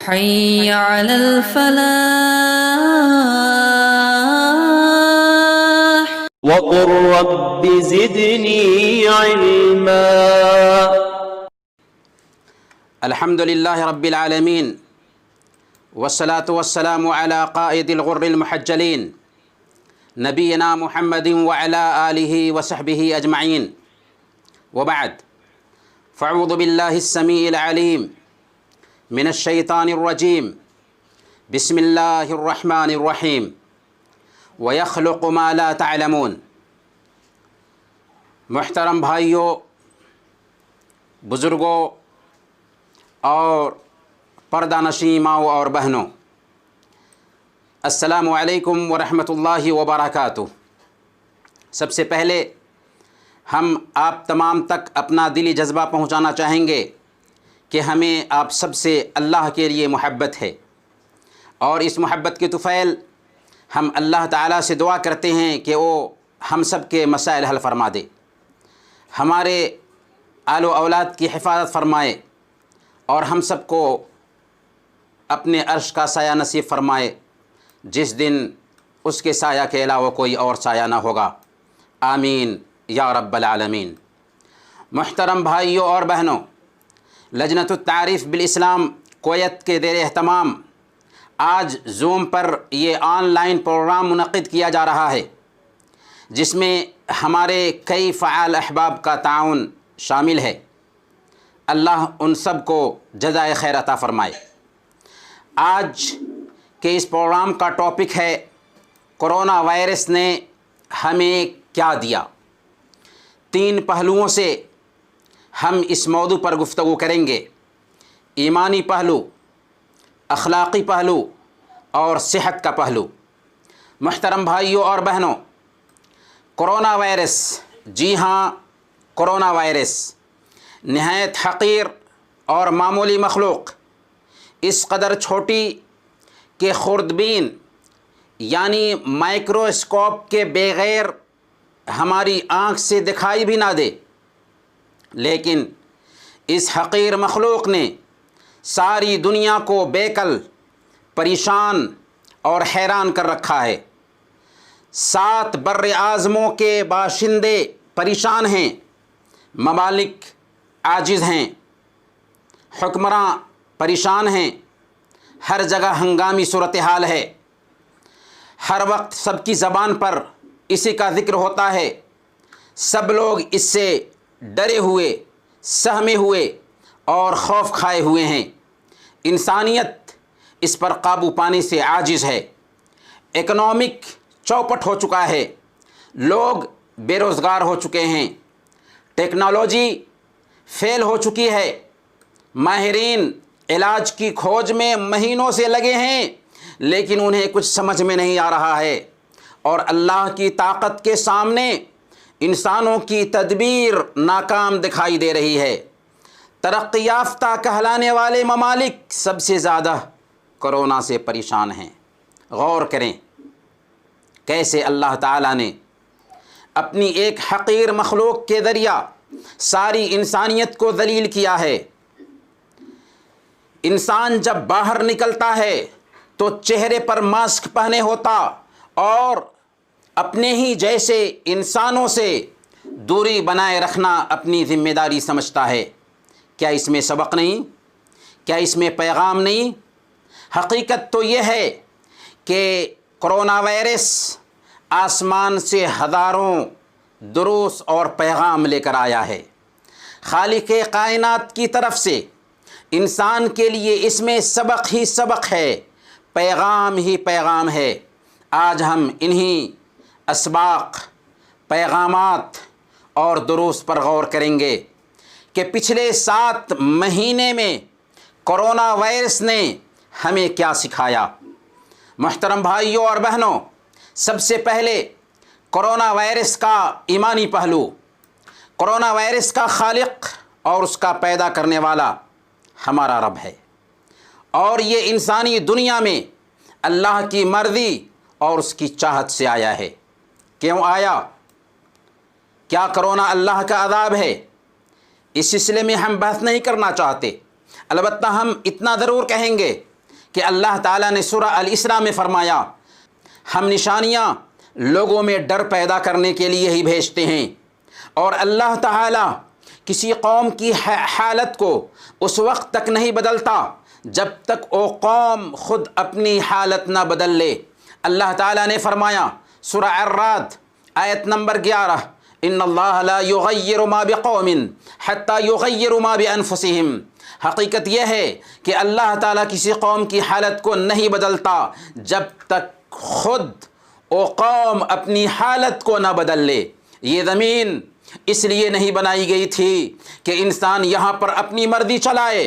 حي على الفلاح. وقل رب زدني علما. الحمد لله رب العالمين، والصلاة والسلام على قائد الغر المحجلين نبينا محمد وعلى آله وصحبه أجمعين، وبعد، فاعوذ بالله السميع العليم من الشيطان الرجيم، بسم الله الرحمن الرحيم، ويخلق ما لا تعلمون۔ محترم بھائیوں، بزرگوں اور پردہ نشین ماؤں اور بہنوں، السلام علیکم ورحمۃ اللہ وبرکاتہ۔ سب سے پہلے ہم آپ تمام تک اپنا دلی جذبہ پہنچانا چاہیں گے کہ ہمیں آپ سب سے اللہ کے لیے محبت ہے، اور اس محبت کی طفیل ہم اللہ تعالیٰ سے دعا کرتے ہیں کہ وہ ہم سب کے مسائل حل فرما دے، ہمارے آل و اولاد کی حفاظت فرمائے، اور ہم سب کو اپنے عرش کا سایہ نصیب فرمائے، جس دن اس کے سایہ کے علاوہ کوئی اور سایہ نہ ہوگا، آمین یا رب العالمین۔ محترم بھائیوں اور بہنوں، لجنۃ التعریف بالاسلام کویت کے زیر اہتمام آج زوم پر یہ آن لائن پروگرام منعقد کیا جا رہا ہے، جس میں ہمارے کئی فعال احباب کا تعاون شامل ہے۔ اللہ ان سب کو جزائے خیر عطا فرمائے۔ آج کے اس پروگرام کا ٹاپک ہے کرونا وائرس نے ہمیں کیا دیا۔ 3 پہلوؤں سے ہم اس موضوع پر گفتگو کریں گے: ایمانی پہلو، اخلاقی پہلو اور صحت کا پہلو۔ محترم بھائیوں اور بہنوں، کرونا وائرس، جی ہاں، کرونا وائرس نہایت حقیر اور معمولی مخلوق، اس قدر چھوٹی کہ خوردبین یعنی مائکروسکوپ کے بغیر ہماری آنکھ سے دکھائی بھی نہ دے، لیکن اس حقیر مخلوق نے ساری دنیا کو بےکل، پریشان اور حیران کر رکھا ہے۔ 7 بر اعظموں کے باشندے پریشان ہیں، ممالک عاجز ہیں، حکمراں پریشان ہیں، ہر جگہ ہنگامی صورتحال ہے، ہر وقت سب کی زبان پر اسی کا ذکر ہوتا ہے، سب لوگ اس سے ڈرے ہوئے، سہمے ہوئے اور خوف کھائے ہوئے ہیں۔ انسانیت اس پر قابو پانے سے عاجز ہے۔ اکنامک چوپٹ ہو چکا ہے، لوگ بے روزگار ہو چکے ہیں، ٹیکنالوجی فیل ہو چکی ہے، ماہرین علاج کی کھوج میں مہینوں سے لگے ہیں، لیکن انہیں کچھ سمجھ میں نہیں آ رہا ہے، اور اللہ کی طاقت کے سامنے انسانوں کی تدبیر ناکام دکھائی دے رہی ہے۔ ترقی یافتہ کہلانے والے ممالک سب سے زیادہ کرونا سے پریشان ہیں۔ غور کریں کیسے اللہ تعالیٰ نے اپنی ایک حقیر مخلوق کے ذریعہ ساری انسانیت کو ذلیل کیا ہے۔ انسان جب باہر نکلتا ہے تو چہرے پر ماسک پہنے ہوتا اور اپنے ہی جیسے انسانوں سے دوری بنائے رکھنا اپنی ذمہ داری سمجھتا ہے۔ کیا اس میں سبق نہیں؟ کیا اس میں پیغام نہیں؟ حقیقت تو یہ ہے کہ کرونا وائرس آسمان سے ہزاروں دروس اور پیغام لے کر آیا ہے۔ خالق کائنات کی طرف سے انسان کے لیے اس میں سبق ہی سبق ہے، پیغام ہی پیغام ہے۔ آج ہم انہی اسباق، پیغامات اور دروس پر غور کریں گے کہ پچھلے 7 مہینے میں کرونا وائرس نے ہمیں کیا سکھایا۔ محترم بھائیوں اور بہنوں، سب سے پہلے کرونا وائرس کا ایمانی پہلو۔ کرونا وائرس کا خالق اور اس کا پیدا کرنے والا ہمارا رب ہے، اور یہ انسانی دنیا میں اللہ کی مرضی اور اس کی چاہت سے آیا ہے۔ کیوں آیا؟ کیا کرونا اللہ کا عذاب ہے؟ اس سلسلے میں ہم بحث نہیں کرنا چاہتے، البتہ ہم اتنا ضرور کہیں گے کہ اللہ تعالیٰ نے سورہ الاسراء میں فرمایا ہم نشانیاں لوگوں میں ڈر پیدا کرنے کے لیے ہی بھیجتے ہیں، اور اللہ تعالیٰ کسی قوم کی حالت کو اس وقت تک نہیں بدلتا جب تک وہ قوم خود اپنی حالت نہ بدل لے۔ اللہ تعالیٰ نے فرمایا سورہ الرعد آیت نمبر 11 ان اللہ لا یغیر ما بقوم حتی یغیروا ما بانفسہم، حقیقت یہ ہے کہ اللہ تعالیٰ کسی قوم کی حالت کو نہیں بدلتا جب تک خود وہ قوم اپنی حالت کو نہ بدل لے۔ یہ زمین اس لیے نہیں بنائی گئی تھی کہ انسان یہاں پر اپنی مرضی چلائے،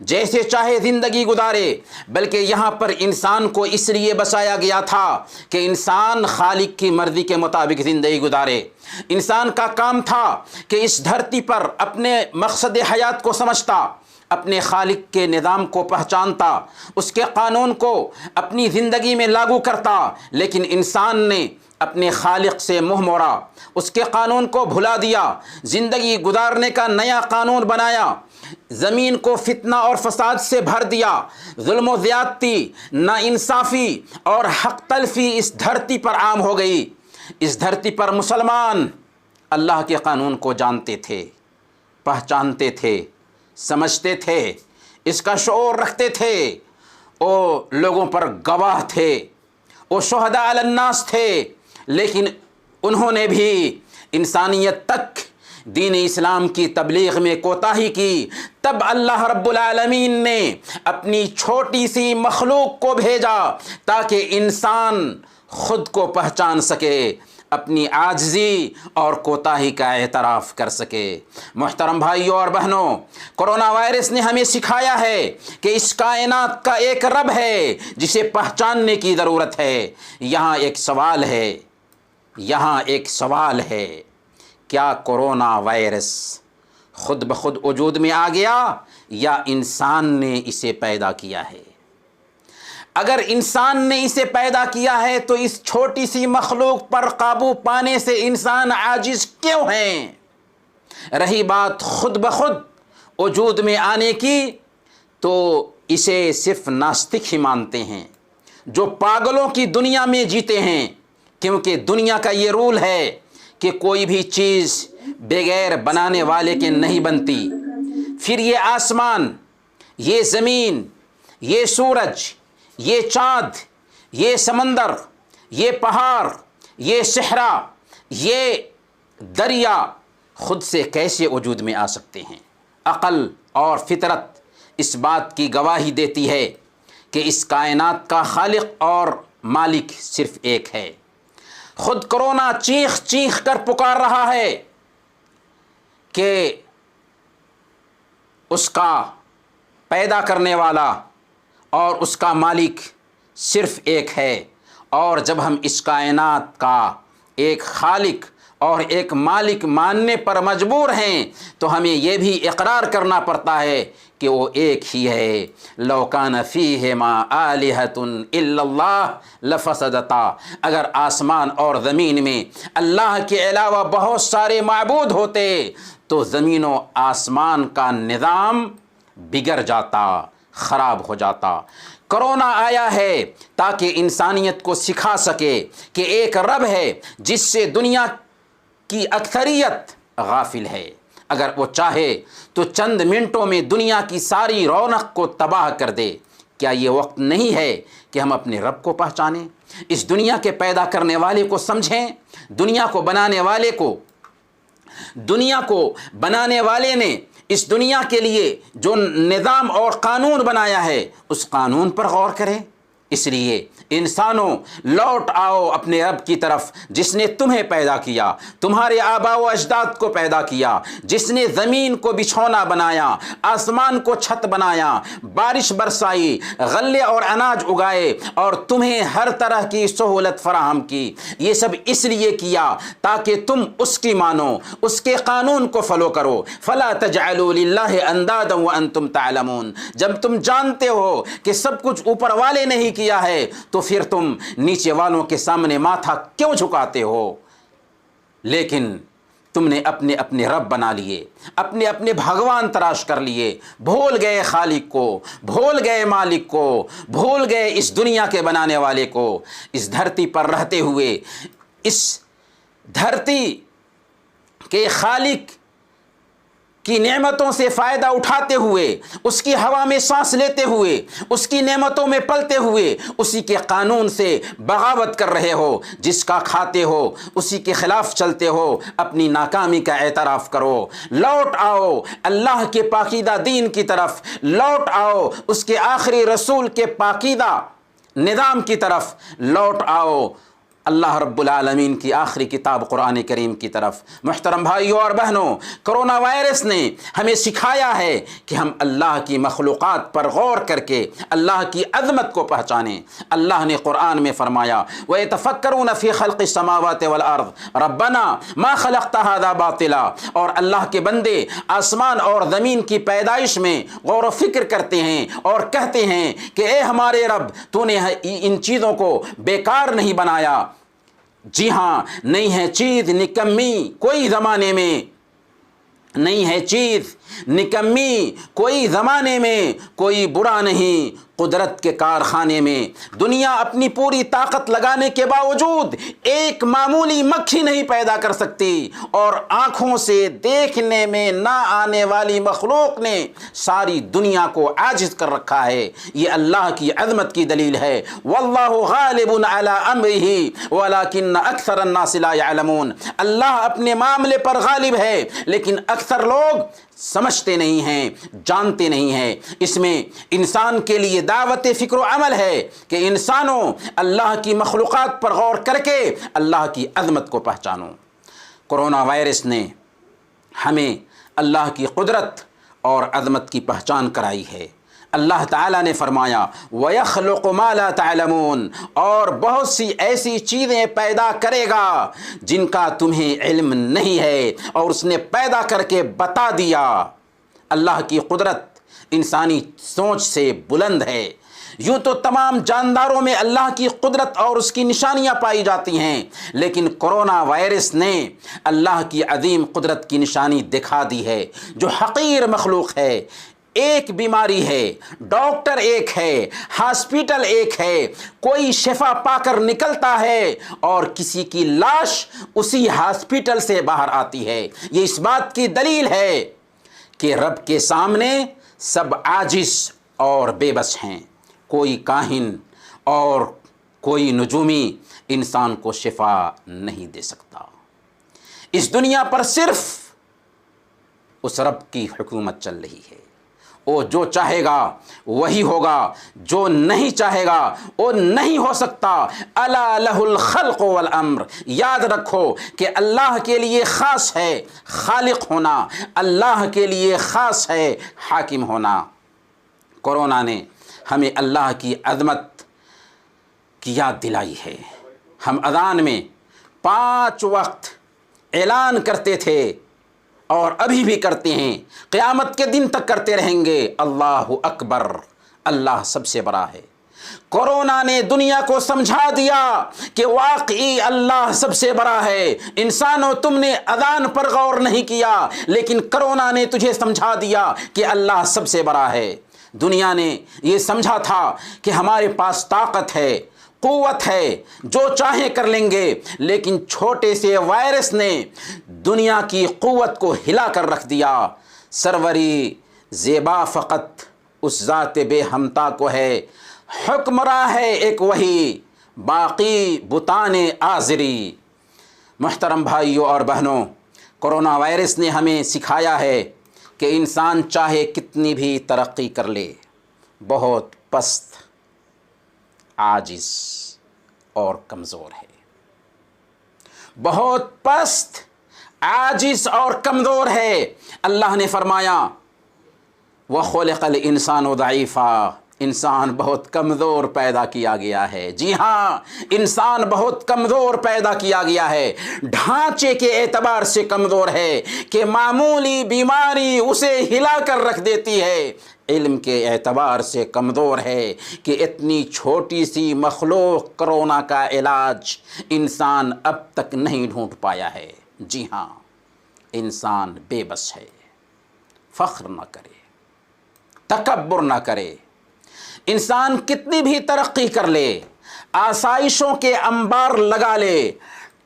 جیسے چاہے زندگی گزارے، بلکہ یہاں پر انسان کو اس لیے بسایا گیا تھا کہ انسان خالق کی مرضی کے مطابق زندگی گزارے۔ انسان کا کام تھا کہ اس دھرتی پر اپنے مقصد حیات کو سمجھتا، اپنے خالق کے نظام کو پہچانتا، اس کے قانون کو اپنی زندگی میں لاگو کرتا، لیکن انسان نے اپنے خالق سے منہ موڑا، اس کے قانون کو بھلا دیا، زندگی گزارنے کا نیا قانون بنایا، زمین کو فتنہ اور فساد سے بھر دیا، ظلم و زیادتی، ناانصافی اور حق تلفی اس دھرتی پر عام ہو گئی۔ اس دھرتی پر مسلمان اللہ کے قانون کو جانتے تھے، پہچانتے تھے، سمجھتے تھے، اس کا شعور رکھتے تھے، وہ لوگوں پر گواہ تھے، وہ شہداء علی الناس تھے، لیکن انہوں نے بھی انسانیت تک دین اسلام کی تبلیغ میں کوتاہی کی۔ تب اللہ رب العالمین نے اپنی چھوٹی سی مخلوق کو بھیجا تاکہ انسان خود کو پہچان سکے، اپنی عاجزی اور کوتاہی کا اعتراف کر سکے۔ محترم بھائیوں اور بہنوں، کرونا وائرس نے ہمیں سکھایا ہے کہ اس کائنات کا ایک رب ہے جسے پہچاننے کی ضرورت ہے۔ یہاں ایک سوال ہے، کیا کرونا وائرس خود بخود وجود میں آ گیا یا انسان نے اسے پیدا کیا ہے؟ اگر انسان نے اسے پیدا کیا ہے تو اس چھوٹی سی مخلوق پر قابو پانے سے انسان عاجز کیوں ہیں؟ رہی بات خود بخود وجود میں آنے کی، تو اسے صرف ناستک ہی مانتے ہیں جو پاگلوں کی دنیا میں جیتے ہیں، کیونکہ دنیا کا یہ رول ہے کہ کوئی بھی چیز بغیر بنانے والے کے نہیں بنتی۔ پھر یہ آسمان، یہ زمین، یہ سورج، یہ چاند، یہ سمندر، یہ پہاڑ، یہ صحرا، یہ دریا خود سے کیسے وجود میں آ سکتے ہیں؟ عقل اور فطرت اس بات کی گواہی دیتی ہے کہ اس کائنات کا خالق اور مالک صرف ایک ہے۔ خود کرونا چیخ چیخ کر پکار رہا ہے کہ اس کا پیدا کرنے والا اور اس کا مالک صرف ایک ہے، اور جب ہم اس کائنات کا ایک خالق اور ایک مالک ماننے پر مجبور ہیں تو ہمیں یہ بھی اقرار کرنا پڑتا ہے کہ وہ ایک ہی ہے۔ لو کان فیہما آلہۃ الا اللہ لفسدتا، اگر آسمان اور زمین میں اللہ کے علاوہ بہت سارے معبود ہوتے تو زمین و آسمان کا نظام بگڑ جاتا، خراب ہو جاتا۔ کرونا آیا ہے تاکہ انسانیت کو سکھا سکے کہ ایک رب ہے جس سے دنیا کی اکثریت غافل ہے۔ اگر وہ چاہے تو چند منٹوں میں دنیا کی ساری رونق کو تباہ کر دے۔ کیا یہ وقت نہیں ہے کہ ہم اپنے رب کو پہچانیں، اس دنیا کے پیدا کرنے والے کو سمجھیں، دنیا کو بنانے والے کو؟ دنیا کو بنانے والے نے اس دنیا کے لیے جو نظام اور قانون بنایا ہے اس قانون پر غور کریں۔ اس لیے انسانوں لوٹ آؤ اپنے رب کی طرف جس نے تمہیں پیدا کیا، تمہارے آباء و اجداد کو پیدا کیا، جس نے زمین کو بچھونا بنایا، آسمان کو چھت بنایا، بارش برسائی، غلے اور اناج اگائے اور تمہیں ہر طرح کی سہولت فراہم کی۔ یہ سب اس لیے کیا تاکہ تم اس کی مانو، اس کے قانون کو فالو کرو۔ فلا تجعلوا للہ اندادا وانتم تعلمون، جب تم جانتے ہو کہ سب کچھ اوپر والے نے ہی کیا ہے تو پھر تم نیچے والوں کے سامنے ماتھا کیوں جھکاتے ہو؟ لیکن تم نے اپنے اپنے رب بنا لیے، اپنے اپنے بھگوان تراش کر لیے، بھول گئے خالق کو، بھول گئے مالک کو، بھول گئے اس دنیا کے بنانے والے کو۔ اس دھرتی پر رہتے ہوئے، اس دھرتی کے خالق کی نعمتوں سے فائدہ اٹھاتے ہوئے، اس کی ہوا میں سانس لیتے ہوئے، اس کی نعمتوں میں پلتے ہوئے اسی کے قانون سے بغاوت کر رہے ہو، جس کا کھاتے ہو اسی کے خلاف چلتے ہو۔ اپنی ناکامی کا اعتراف کرو، لوٹ آؤ اللہ کے پاکیزہ دین کی طرف، لوٹ آؤ اس کے آخری رسول کے پاکیزہ نظام کی طرف، لوٹ آؤ اللہ رب العالمین کی آخری کتاب قرآن کریم کی طرف۔ محترم بھائیوں اور بہنوں، کرونا وائرس نے ہمیں سکھایا ہے کہ ہم اللہ کی مخلوقات پر غور کر کے اللہ کی عظمت کو پہچانیں۔ اللہ نے قرآن میں فرمایا وَيَتَفَكَّرُونَ فِي خَلْقِ السَّمَاوَاتِ وَالْأَرْضِ رَبَّنَا مَا خَلَقْتَ هَذَا بَاطِلًا، اور اللہ کے بندے آسمان اور زمین کی پیدائش میں غور و فکر کرتے ہیں اور کہتے ہیں کہ اے ہمارے رب، تو نے ان چیزوں کو بیکار نہیں بنایا۔ جی ہاں، نہیں ہے چیز نکمی کوئی زمانے میں، نہیں ہے چیز نکمی کوئی زمانے میں، کوئی برا نہیں قدرت کے کارخانے میں۔ دنیا اپنی پوری طاقت لگانے کے باوجود ایک معمولی مکھی نہیں پیدا کر سکتی، اور آنکھوں سے دیکھنے میں نہ آنے والی مخلوق نے ساری دنیا کو عاجز کر رکھا ہے۔ یہ اللہ کی عظمت کی دلیل ہے۔ واللہ غالب علی امرہ ولکن اکثر الناس لا یعلمون، اللہ اپنے معاملے پر غالب ہے لیکن اکثر لوگ سمجھتے نہیں ہیں، جانتے نہیں ہیں۔ اس میں انسان کے لیے دعوت فکر و عمل ہے کہ انسانوں اللہ کی مخلوقات پر غور کر کے اللہ کی عظمت کو پہچانو۔ کرونا وائرس نے ہمیں اللہ کی قدرت اور عظمت کی پہچان کرائی ہے۔ اللہ تعالیٰ نے فرمایا وَيَخْلُقُ مَا لَا تَعْلَمُونَ، اور بہت سی ایسی چیزیں پیدا کرے گا جن کا تمہیں علم نہیں ہے، اور اس نے پیدا کر کے بتا دیا۔ اللہ کی قدرت انسانی سوچ سے بلند ہے۔ یوں تو تمام جانداروں میں اللہ کی قدرت اور اس کی نشانیاں پائی جاتی ہیں، لیکن کرونا وائرس نے اللہ کی عظیم قدرت کی نشانی دکھا دی ہے۔ جو حقیر مخلوق ہے، ایک بیماری ہے، ڈاکٹر ایک ہے، ہاسپیٹل ایک ہے، کوئی شفا پا کر نکلتا ہے اور کسی کی لاش اسی ہاسپیٹل سے باہر آتی ہے۔ یہ اس بات کی دلیل ہے کہ رب کے سامنے سب عاجز اور بے بس ہیں۔ کوئی کاہن اور کوئی نجومی انسان کو شفا نہیں دے سکتا۔ اس دنیا پر صرف اس رب کی حکومت چل رہی ہے۔ وہ جو چاہے گا وہی ہوگا، جو نہیں چاہے گا وہ نہیں ہو سکتا۔ الا لہ الخلق والامر، یاد رکھو کہ اللہ کے لیے خاص ہے خالق ہونا، اللہ کے لیے خاص ہے حاکم ہونا۔ کرونا نے ہمیں اللہ کی عظمت کی یاد دلائی ہے۔ ہم اذان میں 5 وقت اعلان کرتے تھے اور ابھی بھی کرتے ہیں، قیامت کے دن تک کرتے رہیں گے، اللہ اکبر، اللہ سب سے بڑا ہے۔ کرونا نے دنیا کو سمجھا دیا کہ واقعی اللہ سب سے بڑا ہے۔ انسانوں، تم نے اذان پر غور نہیں کیا، لیکن کرونا نے تجھے سمجھا دیا کہ اللہ سب سے بڑا ہے۔ دنیا نے یہ سمجھا تھا کہ ہمارے پاس طاقت ہے، قوت ہے، جو چاہیں کر لیں گے، لیکن چھوٹے سے وائرس نے دنیا کی قوت کو ہلا کر رکھ دیا۔ سروری زیبا فقط اس ذات بے ہمتا کو ہے، حکمراں ہے ایک وہی، باقی بتان آزری۔ محترم بھائیوں اور بہنوں، کرونا وائرس نے ہمیں سکھایا ہے کہ انسان چاہے کتنی بھی ترقی کر لے، بہت پست، عاجز اور کمزور ہے، بہت پست، عاجز اور کمزور ہے۔ اللہ نے فرمایا وَخُلِقَ الْإِنسَانُ ضَعِيفًا، انسان بہت کمزور پیدا کیا گیا ہے۔ جی ہاں، انسان بہت کمزور پیدا کیا گیا ہے، ڈھانچے کے اعتبار سے کمزور ہے کہ معمولی بیماری اسے ہلا کر رکھ دیتی ہے، علم کے اعتبار سے کمزور ہے کہ اتنی چھوٹی سی مخلوق کرونا کا علاج انسان اب تک نہیں ڈھونڈ پایا ہے۔ جی ہاں، انسان بے بس ہے۔ فخر نہ کرے، تکبر نہ کرے۔ انسان کتنی بھی ترقی کر لے، آسائشوں کے انبار لگا لے،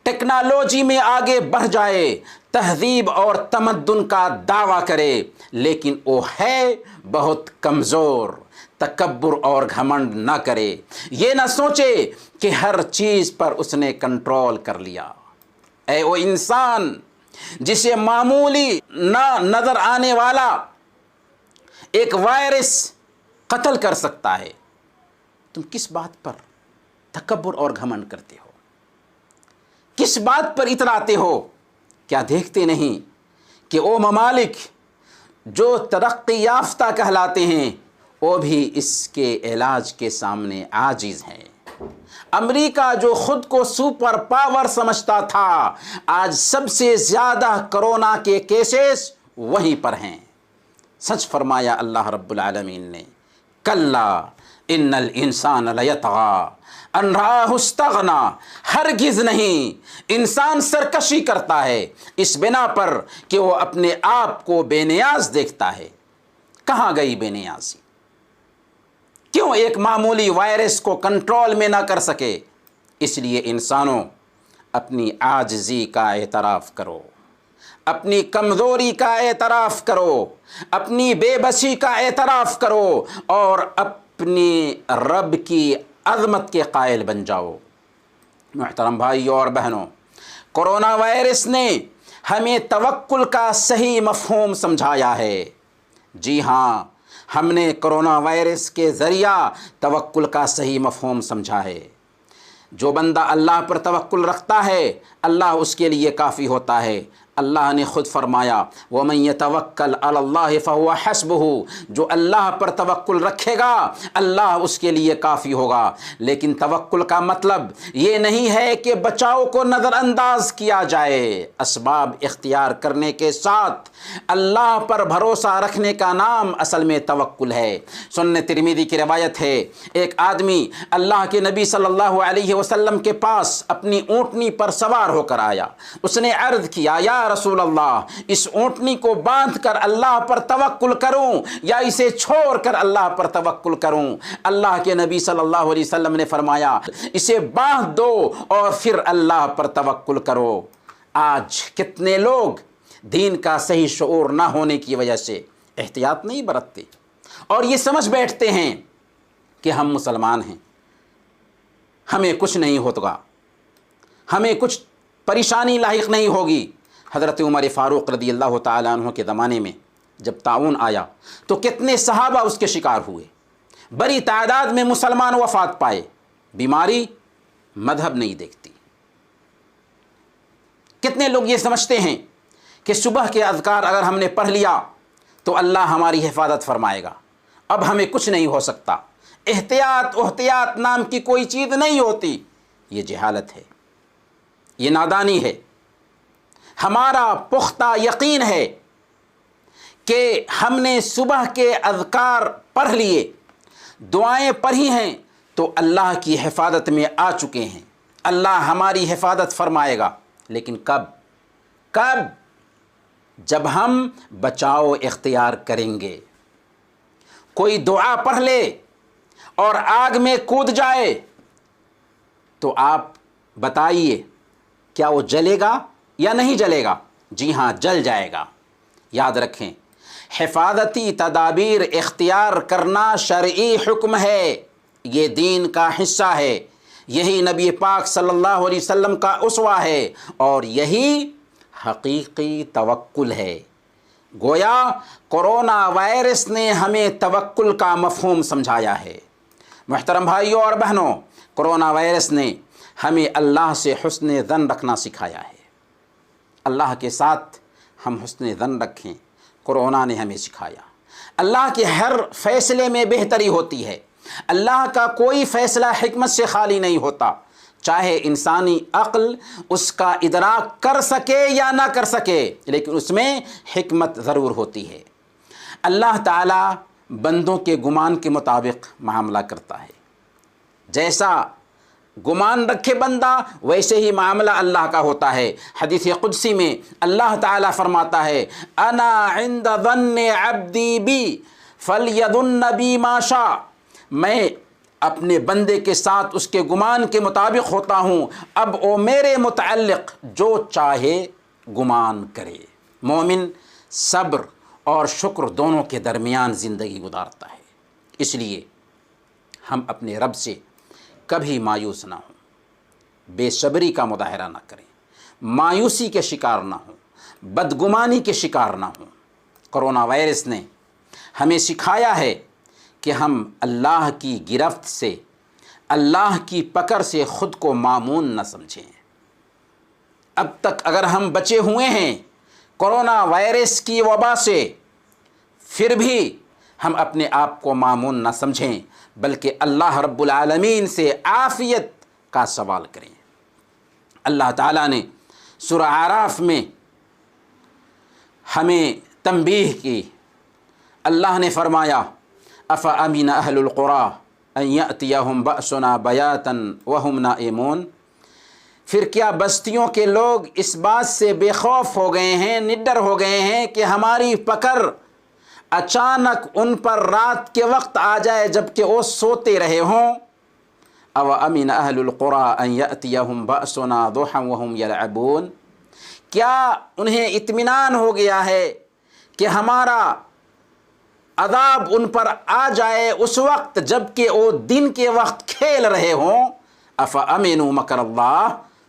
ٹیکنالوجی میں آگے بڑھ جائے، تہذیب اور تمدن کا دعویٰ کرے، لیکن وہ ہے بہت کمزور۔ تکبر اور گھمنڈ نہ کرے، یہ نہ سوچے کہ ہر چیز پر اس نے کنٹرول کر لیا۔ اے وہ انسان جسے معمولی نہ نظر آنے والا ایک وائرس قتل کر سکتا ہے، تم کس بات پر تکبر اور گھمنڈ کرتے ہو؟ کس بات پر اتراتے ہو؟ کیا دیکھتے نہیں کہ وہ ممالک جو ترقی یافتہ کہلاتے ہیں وہ بھی اس کے علاج کے سامنے عاجز ہیں۔ امریکہ جو خود کو سپر پاور سمجھتا تھا، آج سب سے زیادہ کرونا کے کیسز وہیں پر ہیں۔ سچ فرمایا اللہ رب العالمین نے، کلا ان الانسان لیطغی ان رآہ استغنی، ہرگز نہیں، انسان سرکشی کرتا ہے اس بنا پر کہ وہ اپنے آپ کو بے نیاز دیکھتا ہے۔ کہاں گئی بے نیازی؟ کیوں ایک معمولی وائرس کو کنٹرول میں نہ کر سکے؟ اس لیے انسانوں، اپنی عاجزی کا اعتراف کرو، اپنی کمزوری کا اعتراف کرو، اپنی بے بسی کا اعتراف کرو اور اپنی رب کی عظمت کے قائل بن جاؤ۔ محترم بھائیوں اور بہنوں، کرونا وائرس نے ہمیں توکل کا صحیح مفہوم سمجھایا ہے۔ جی ہاں، ہم نے کرونا وائرس کے ذریعہ توکل کا صحیح مفہوم سمجھا ہے۔ جو بندہ اللہ پر توکل رکھتا ہے، اللہ اس کے لیے کافی ہوتا ہے۔ اللہ نے خود فرمایا، وَمَن يَتَوَكَّلْ عَلَى اللَّهِ فَهُوَ حَسْبُهُ، جو اللہ پر توکل رکھے گا اللہ اس کے لیے کافی ہوگا۔ لیکن توکل کا مطلب یہ نہیں ہے کہ بچاؤ کو نظر انداز کیا جائے۔ اسباب اختیار کرنے کے ساتھ اللہ پر بھروسہ رکھنے کا نام اصل میں توکل ہے۔ سنن ترمذی کی روایت ہے، ایک آدمی اللہ کے نبی صلی اللہ علیہ وسلم کے پاس اپنی اونٹنی پر سوار ہو کر آیا۔ اس نے عرض کیا، یا رسول اللہ، اس اونٹنی کو باندھ کر اللہ پر توکل کروں یا اسے چھوڑ کر اللہ پر توکل کروں؟ اللہ کے نبی صلی اللہ علیہ وسلم نے فرمایا، اسے باندھ دو اور پھر اللہ پر توکل کرو۔ آج کتنے لوگ دین کا صحیح شعور نہ ہونے کی وجہ سے احتیاط نہیں برتتے اور یہ سمجھ بیٹھتے ہیں کہ ہم مسلمان ہیں، ہمیں کچھ نہیں ہوگا، ہمیں کچھ پریشانی لاحق نہیں ہوگی۔ حضرت عمر فاروق رضی اللہ تعالیٰ عنہ کے زمانے میں جب طاعون آیا تو کتنے صحابہ اس کے شکار ہوئے، بڑی تعداد میں مسلمان وفات پائے۔ بیماری مذہب نہیں دیکھتی۔ کتنے لوگ یہ سمجھتے ہیں کہ صبح کے اذکار اگر ہم نے پڑھ لیا تو اللہ ہماری حفاظت فرمائے گا، اب ہمیں کچھ نہیں ہو سکتا۔ احتیاط نام کی کوئی چیز نہیں ہوتی۔ یہ جہالت ہے، یہ نادانی ہے۔ ہمارا پختہ یقین ہے کہ ہم نے صبح کے اذکار پڑھ لیے، دعائیں پڑھی ہیں تو اللہ کی حفاظت میں آ چکے ہیں، اللہ ہماری حفاظت فرمائے گا۔ لیکن کب؟ جب ہم بچاؤ اختیار کریں گے۔ کوئی دعا پڑھ لے اور آگ میں کود جائے تو آپ بتائیے کیا وہ جلے گا یا نہیں جلے گا؟ جی ہاں، جل جائے گا۔ یاد رکھیں، حفاظتی تدابیر اختیار کرنا شرعی حکم ہے، یہ دین کا حصہ ہے، یہی نبی پاک صلی اللہ علیہ وسلم کا اسوہ ہے اور یہی حقیقی توکل ہے۔ گویا کرونا وائرس نے ہمیں توکل کا مفہوم سمجھایا ہے۔ محترم بھائیوں اور بہنوں، کرونا وائرس نے ہمیں اللہ سے حسن ظن رکھنا سکھایا ہے۔ اللہ کے ساتھ ہم حسن ظن رکھیں، کرونا نے ہمیں سکھایا۔ اللہ کے ہر فیصلے میں بہتری ہوتی ہے۔ اللہ کا کوئی فیصلہ حکمت سے خالی نہیں ہوتا، چاہے انسانی عقل اس کا ادراک کر سکے یا نہ کر سکے، لیکن اس میں حکمت ضرور ہوتی ہے۔ اللہ تعالیٰ بندوں کے گمان کے مطابق معاملہ کرتا ہے۔ جیسا گمان رکھے بندہ ویسے ہی معاملہ اللہ کا ہوتا ہے۔ حدیث قدسی میں اللہ تعالیٰ فرماتا ہے انا عند ظن عبدی بی فلیظن بی ما شاء، میں اپنے بندے کے ساتھ اس کے گمان کے مطابق ہوتا ہوں، اب وہ میرے متعلق جو چاہے گمان کرے۔ مومن صبر اور شکر دونوں کے درمیان زندگی گزارتا ہے، اس لیے ہم اپنے رب سے کبھی مایوس نہ ہوں، بے صبری کا مظاہرہ نہ کریں، مایوسی کے شکار نہ ہوں، بدگمانی کے شکار نہ ہوں۔ کرونا وائرس نے ہمیں سکھایا ہے کہ ہم اللہ کی گرفت سے، اللہ کی پکڑ سے خود کو مامون نہ سمجھیں۔ اب تک اگر ہم بچے ہوئے ہیں کرونا وائرس کی وبا سے، پھر بھی ہم اپنے آپ کو مامون نہ سمجھیں، بلکہ اللہ رب العالمین سے عافیت کا سوال کریں۔ اللہ تعالیٰ نے سورہ اعراف میں ہمیں تنبیہ کی۔ اللہ نے فرمایا افامن اہل القریٰ ان یأتیہم بأسنا بیاتا وہم نائمون، پھر کیا بستیوں کے لوگ اس بات سے بے خوف ہو گئے ہیں، نڈر ہو گئے ہیں کہ ہماری پکڑ اچانک ان پر رات کے وقت آ جائے جبکہ وہ سوتے رہے ہوں؟ او امن اہل القریٰ ان یأتیہم بأسنا ضحا وہم یلعبون، کیا انہیں اطمینان ہو گیا ہے کہ ہمارا عذاب ان پر آ جائے اس وقت جبکہ وہ دن کے وقت کھیل رہے ہوں؟ افامنوا مکر اللہ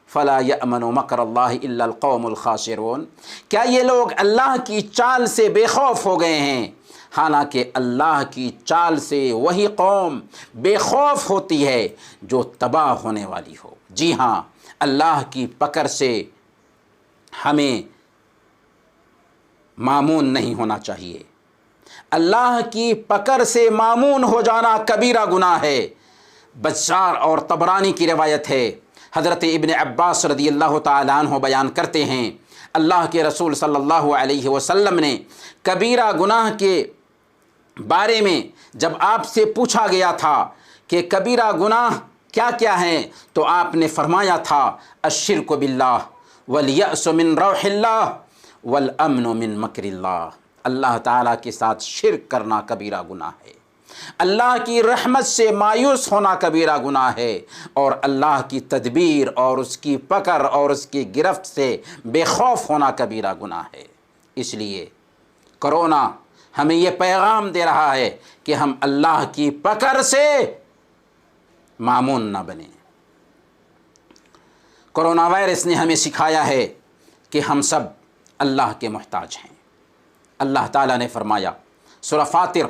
فلا یأمن مکر اللہ الا القوم الخاسرون، کیا یہ لوگ اللہ کی چال سے بے خوف ہو گئے ہیں؟ حالانکہ اللہ کی چال سے وہی قوم بے خوف ہوتی ہے جو تباہ ہونے والی ہو۔ جی ہاں، اللہ کی پکڑ سے ہمیں مامون نہیں ہونا چاہیے۔ اللہ کی پکڑ سے مامون ہو جانا کبیرہ گناہ ہے۔ بشار اور طبرانی کی روایت ہے، حضرت ابن عباس رضی اللہ تعالیٰ عنہ بیان کرتے ہیں اللہ کے رسول صلی اللہ علیہ وسلم نے کبیرہ گناہ کے بارے میں جب آپ سے پوچھا گیا تھا کہ کبیرہ گناہ کیا کیا ہیں، تو آپ نے فرمایا تھا الشرک باللہ والیأس من روح اللہ والامن من مکر اللہ، اللہ تعالیٰ کے ساتھ شرک کرنا کبیرہ گناہ ہے، اللہ کی رحمت سے مایوس ہونا کبیرہ گناہ ہے، اور اللہ کی تدبیر اور اس کی پکڑ اور اس کی گرفت سے بے خوف ہونا کبیرہ گناہ ہے۔ اس لیے کرونا ہمیں یہ پیغام دے رہا ہے کہ ہم اللہ کی پکڑ سے مامون نہ بنیں۔ کرونا وائرس نے ہمیں سکھایا ہے کہ ہم سب اللہ کے محتاج ہیں۔ اللہ تعالیٰ نے فرمایا سورہ فاطر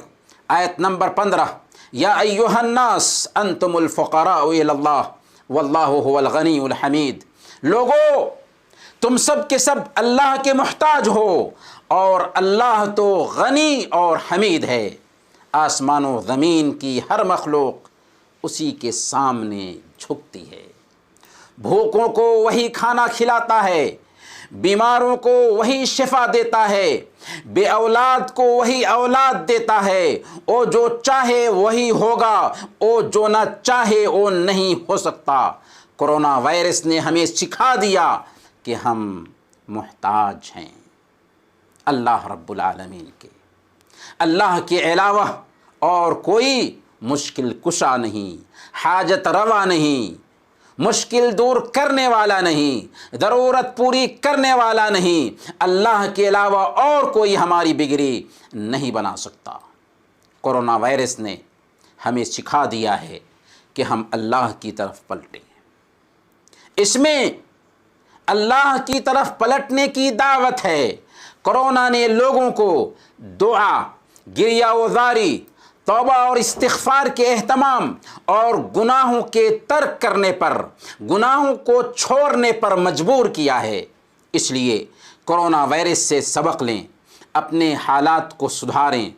آیت نمبر 15 یا ایھا الناس انتم الفقراء الی اللہ واللہ هو الغنی الحمید، لوگو تم سب کے سب اللہ کے محتاج ہو اور اللہ تو غنی اور حمید ہے۔ آسمان و زمین کی ہر مخلوق اسی کے سامنے جھکتی ہے، بھوکوں کو وہی کھانا کھلاتا ہے، بیماروں کو وہی شفا دیتا ہے، بے اولاد کو وہی اولاد دیتا ہے، او جو چاہے وہی ہوگا، او جو نہ چاہے وہ نہیں ہو سکتا۔ کرونا وائرس نے ہمیں سکھا دیا کہ ہم محتاج ہیں اللہ رب العالمین کے۔ اللہ کے علاوہ اور کوئی مشکل کشا نہیں، حاجت روا نہیں، مشکل دور کرنے والا نہیں، ضرورت پوری کرنے والا نہیں، اللہ کے علاوہ اور کوئی ہماری بگڑی نہیں بنا سکتا۔ کرونا وائرس نے ہمیں سکھا دیا ہے کہ ہم اللہ کی طرف پلٹیں۔ اس میں اللہ کی طرف پلٹنے کی دعوت ہے۔ کرونا نے لوگوں کو دعا، گریہ وزاری، توبہ اور استغفار کے اہتمام اور گناہوں کے ترک کرنے پر، گناہوں کو چھوڑنے پر مجبور کیا ہے۔ اس لیے کرونا وائرس سے سبق لیں، اپنے حالات کو سدھاریں۔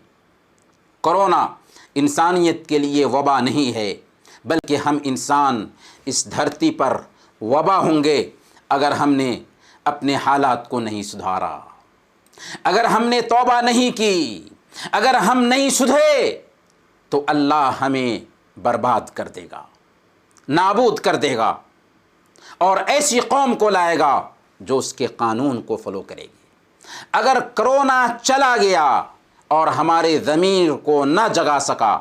کرونا انسانیت کے لیے وبا نہیں ہے، بلکہ ہم انسان اس دھرتی پر وبا ہوں گے اگر ہم نے اپنے حالات کو نہیں سدھارا، اگر ہم نے توبہ نہیں کی، اگر ہم نہیں سدھرے تو اللہ ہمیں برباد کر دے گا۔ نابود کر دے گا اور ایسی قوم کو لائے گا جو اس کے قانون کو فالو کرے گی۔ اگر کرونا چلا گیا اور ہمارے ضمیر کو نہ جگا سکا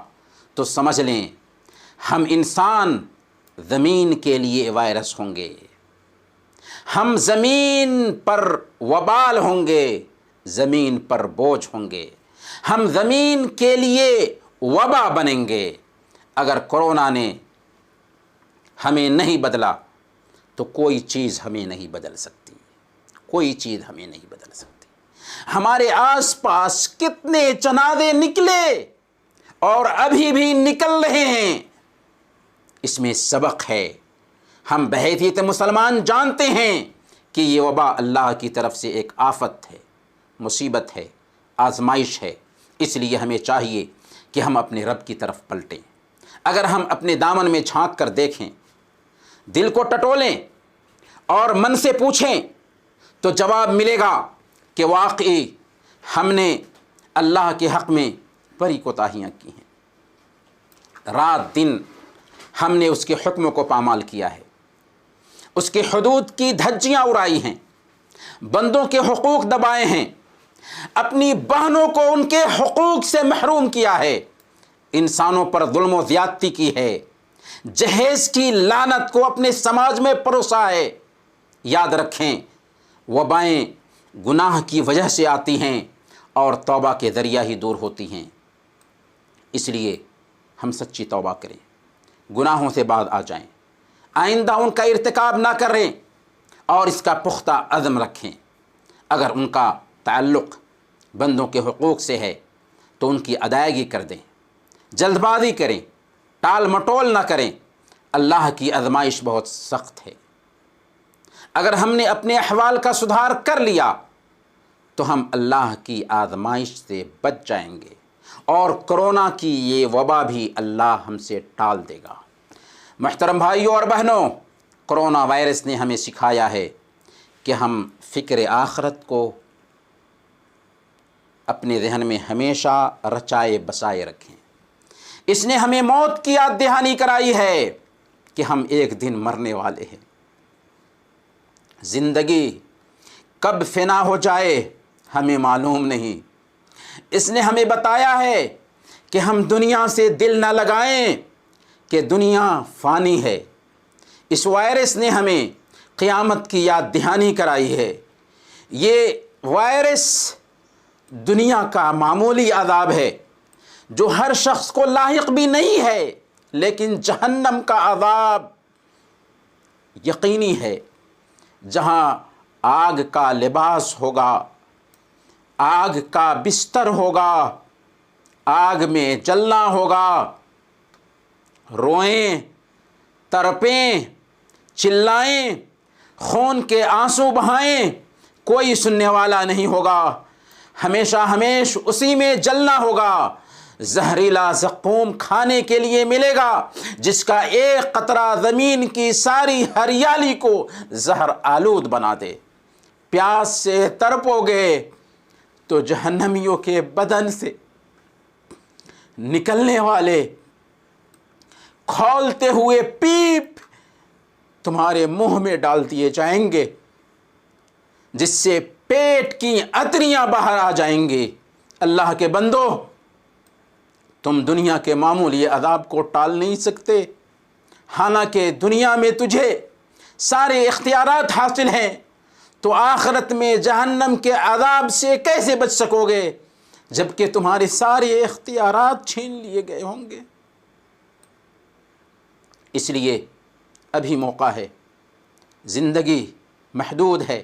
تو سمجھ لیں ہم انسان زمین کے لیے وائرس ہوں گے، ہم زمین پر وبال ہوں گے، زمین پر بوجھ ہوں گے، ہم زمین کے لیے وبا بنیں گے۔ اگر کرونا نے ہمیں نہیں بدلا تو کوئی چیز ہمیں نہیں بدل سکتی، کوئی چیز ہمیں نہیں بدل سکتی۔ ہمارے آس پاس کتنے جنازے نکلے اور ابھی بھی نکل رہے ہیں، اس میں سبق ہے۔ ہم بحیثیت مسلمان جانتے ہیں کہ یہ وبا اللہ کی طرف سے ایک آفت ہے، مصیبت ہے، آزمائش ہے، اس لیے ہمیں چاہیے کہ ہم اپنے رب کی طرف پلٹیں۔ اگر ہم اپنے دامن میں جھانک کر دیکھیں، دل کو ٹٹولیں اور من سے پوچھیں تو جواب ملے گا کہ واقعی ہم نے اللہ کے حق میں بڑی کوتاہیاں کی ہیں، رات دن ہم نے اس کے حکم کو پامال کیا ہے، اس کے حدود کی دھجیاں اڑائی ہیں، بندوں کے حقوق دبائے ہیں، اپنی بہنوں کو ان کے حقوق سے محروم کیا ہے، انسانوں پر ظلم و زیادتی کی ہے، جہیز کی لعنت کو اپنے سماج میں پروسا ہے۔ یاد رکھیں وبائیں گناہ کی وجہ سے آتی ہیں اور توبہ کے ذریعہ ہی دور ہوتی ہیں، اس لیے ہم سچی توبہ کریں، گناہوں سے باز آ جائیں، آئندہ ان کا ارتکاب نہ کریں اور اس کا پختہ عزم رکھیں۔ اگر ان کا تعلق بندوں کے حقوق سے ہے تو ان کی ادائیگی کر دیں، جلد بازی کریں، ٹال مٹول نہ کریں، اللہ کی آزمائش بہت سخت ہے۔ اگر ہم نے اپنے احوال کا سدھار کر لیا تو ہم اللہ کی آزمائش سے بچ جائیں گے اور کرونا کی یہ وبا بھی اللہ ہم سے ٹال دے گا۔ محترم بھائیوں اور بہنوں، کرونا وائرس نے ہمیں سکھایا ہے کہ ہم فکر آخرت کو اپنے ذہن میں ہمیشہ رچائے بسائے رکھیں۔ اس نے ہمیں موت کی یاد دہانی کرائی ہے کہ ہم ایک دن مرنے والے ہیں۔ زندگی کب فنا ہو جائے ہمیں معلوم نہیں۔ اس نے ہمیں بتایا ہے کہ ہم دنیا سے دل نہ لگائیں کہ دنیا فانی ہے۔ اس وائرس نے ہمیں قیامت کی یاد دہانی کرائی ہے۔ یہ وائرس دنیا کا معمولی عذاب ہے جو ہر شخص کو لاحق بھی نہیں ہے، لیکن جہنم کا عذاب یقینی ہے، جہاں آگ کا لباس ہوگا، آگ کا بستر ہوگا، آگ میں جلنا ہوگا، روئیں، تڑپیں، چلائیں، خون کے آنسو بہائیں، کوئی سننے والا نہیں ہوگا، ہمیشہ ہمیش اسی میں جلنا ہوگا۔ زہریلا زقوم کھانے کے لیے ملے گا جس کا ایک قطرہ زمین کی ساری ہریالی کو زہر آلود بنا دے۔ پیاس سے تڑپو گے تو جہنمیوں کے بدن سے نکلنے والے کھولتے ہوئے پیپ تمہارے منہ میں ڈال دیے جائیں گے، جس سے پیٹ کی اتریاں باہر آ جائیں گی۔ اللہ کے بندو، تم دنیا کے معمولی عذاب کو ٹال نہیں سکتے، حالانکہ دنیا میں تجھے سارے اختیارات حاصل ہیں، تو آخرت میں جہنم کے عذاب سے کیسے بچ سکو گے جبکہ تمہارے سارے اختیارات چھین لیے گئے ہوں گے؟ اس لیے ابھی موقع ہے، زندگی محدود ہے،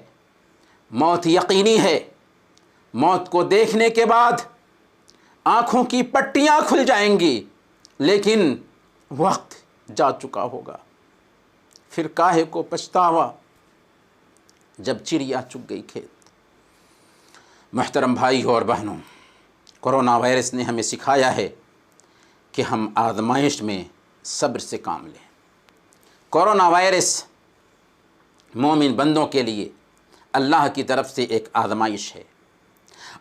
موت یقینی ہے، موت کو دیکھنے کے بعد آنکھوں کی پٹیاں کھل جائیں گی، لیکن وقت جا چکا ہوگا، پھر کاہے کو پچھتاوا جب چڑیا چگ گئی کھیت۔ محترم بھائی اور بہنوں، کرونا وائرس نے ہمیں سکھایا ہے کہ ہم آزمائش میں صبر سے کام لیں۔ کرونا وائرس مومن بندوں کے لیے اللہ کی طرف سے ایک آزمائش ہے،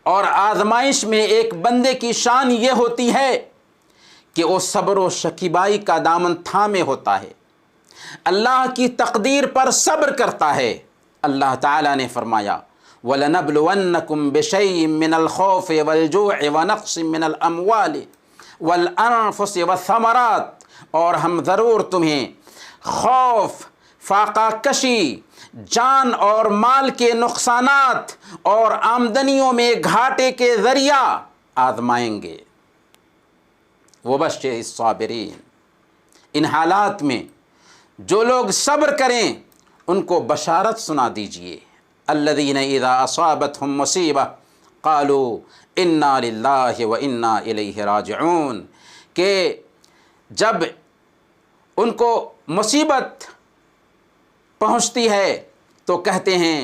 اور آزمائش میں ایک بندے کی شان یہ ہوتی ہے کہ وہ صبر و شکیبائی کا دامن تھامے ہوتا ہے، اللہ کی تقدیر پر صبر کرتا ہے، اللہ تعالیٰ نے فرمایا وَلَنَبْلُوَنَّكُمْ بِشَيْءٍ مِّنَ الْخَوْفِ وَالْجُوعِ وَنَقْصٍ مِّنَ الْأَمْوَالِ وَالْأَنفُسِ وَالثَّمَرَاتِ، اور ہم ضرور تمہیں خوف، فاقہ کشی، جان اور مال کے نقصانات اور آمدنیوں میں گھاٹے کے ذریعہ آزمائیں گے۔ وَبَشِّرِ الصَّابِرِينَ، ان حالات میں جو لوگ صبر کریں ان کو بشارت سنا دیجئے۔ الذین اذا اصابتهم مصیبہ قالوا انا للہ وانا الیہ راجعون، کہ جب ان کو مصیبت پہنچتی ہے تو کہتے ہیں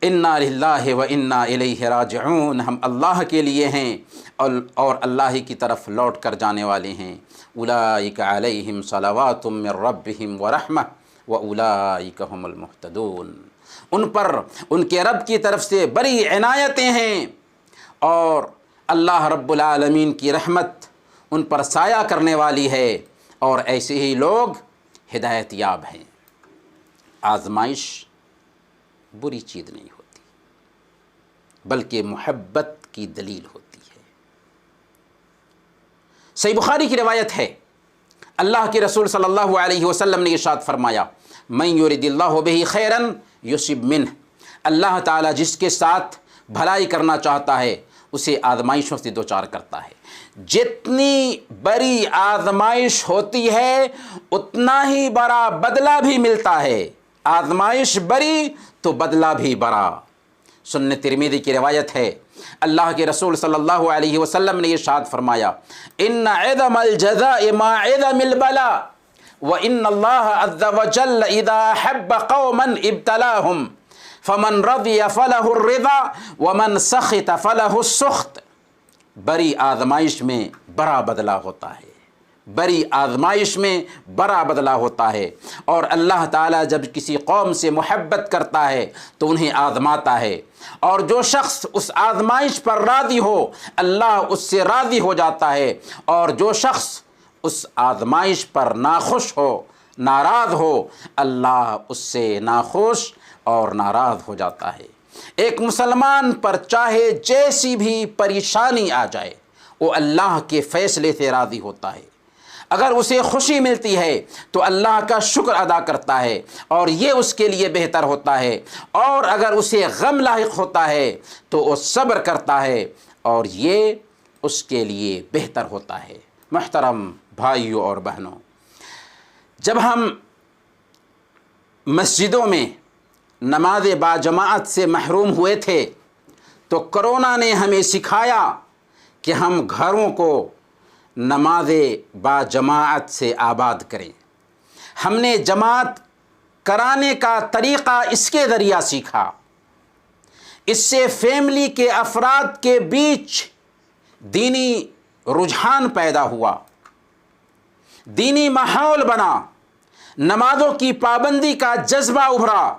انا للہ وانا الیہ راجعون، ہم اللہ کے لیے ہیں اور اللہ ہی کی طرف لوٹ کر جانے والے ہیں۔ اولئک علیہم صلوات من ربہم ورحمہ واولئک هم المہتدون، ان پر ان کے رب کی طرف سے بڑی عنایتیں ہیں اور اللہ رب العالمین کی رحمت ان پر سایہ کرنے والی ہے، اور ایسے ہی لوگ ہدایت یاب ہیں۔ آزمائش بری چیز نہیں ہوتی بلکہ محبت کی دلیل ہوتی ہے۔ صحیح بخاری کی روایت ہے، اللہ کے رسول صلی اللہ علیہ وسلم نے ارشاد فرمایا من یرد اللہ بہ خیرا یصب منہ، اللہ تعالیٰ جس کے ساتھ بھلائی کرنا چاہتا ہے اسے آزمائشوں سے دوچار کرتا ہے۔ جتنی بڑی آزمائش ہوتی ہے اتنا ہی بڑا بدلہ بھی ملتا ہے، آزمائش بڑی تو بدلہ بھی بڑا۔ سنن ترمذی کی روایت ہے، اللہ کے رسول صلی اللہ علیہ وسلم نے ارشاد فرمایا ان عظم الجزاء ما عظم البلاء وان اللہ عز وجل اذا احب قوما ابتلاهم فمن رضی فلہ الرضا ومن سخط فلہ السخط۔ بڑی آزمائش میں بڑا بدلہ ہوتا ہے، بڑی آزمائش میں بڑا بدلہ ہوتا ہے، اور اللہ تعالیٰ جب کسی قوم سے محبت کرتا ہے تو انہیں آزماتا ہے، اور جو شخص اس آزمائش پر راضی ہو اللہ اس سے راضی ہو جاتا ہے، اور جو شخص اس آزمائش پر ناخوش ہو، ناراض ہو، اللہ اس سے ناخوش اور ناراض ہو جاتا ہے۔ ایک مسلمان پر چاہے جیسی بھی پریشانی آ جائے وہ اللہ کے فیصلے سے راضی ہوتا ہے، اگر اسے خوشی ملتی ہے تو اللہ کا شکر ادا کرتا ہے اور یہ اس کے لیے بہتر ہوتا ہے، اور اگر اسے غم لاحق ہوتا ہے تو وہ صبر کرتا ہے اور یہ اس کے لیے بہتر ہوتا ہے۔ محترم بھائیوں اور بہنوں، جب ہم مسجدوں میں نماز باجماعت سے محروم ہوئے تھے تو کرونا نے ہمیں سکھایا کہ ہم گھروں کو نماز باجماعت سے آباد کریں۔ ہم نے جماعت کرانے کا طریقہ اس کے ذریعہ سیکھا، اس سے فیملی کے افراد کے بیچ دینی رجحان پیدا ہوا، دینی ماحول بنا، نمازوں کی پابندی کا جذبہ ابھرا۔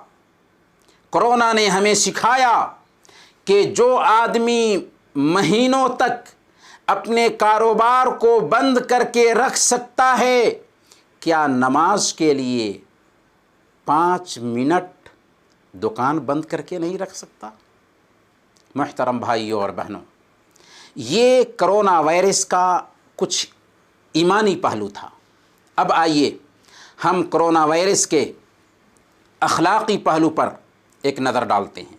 کرونا نے ہمیں سکھایا کہ جو آدمی مہینوں تک اپنے کاروبار کو بند کر کے رکھ سکتا ہے، کیا نماز کے لیے 5 منٹ دکان بند کر کے نہیں رکھ سکتا؟ محترم بھائیوں اور بہنوں، یہ کرونا وائرس کا کچھ ایمانی پہلو تھا۔ اب آئیے ہم کرونا وائرس کے اخلاقی پہلو پر ایک نظر ڈالتے ہیں۔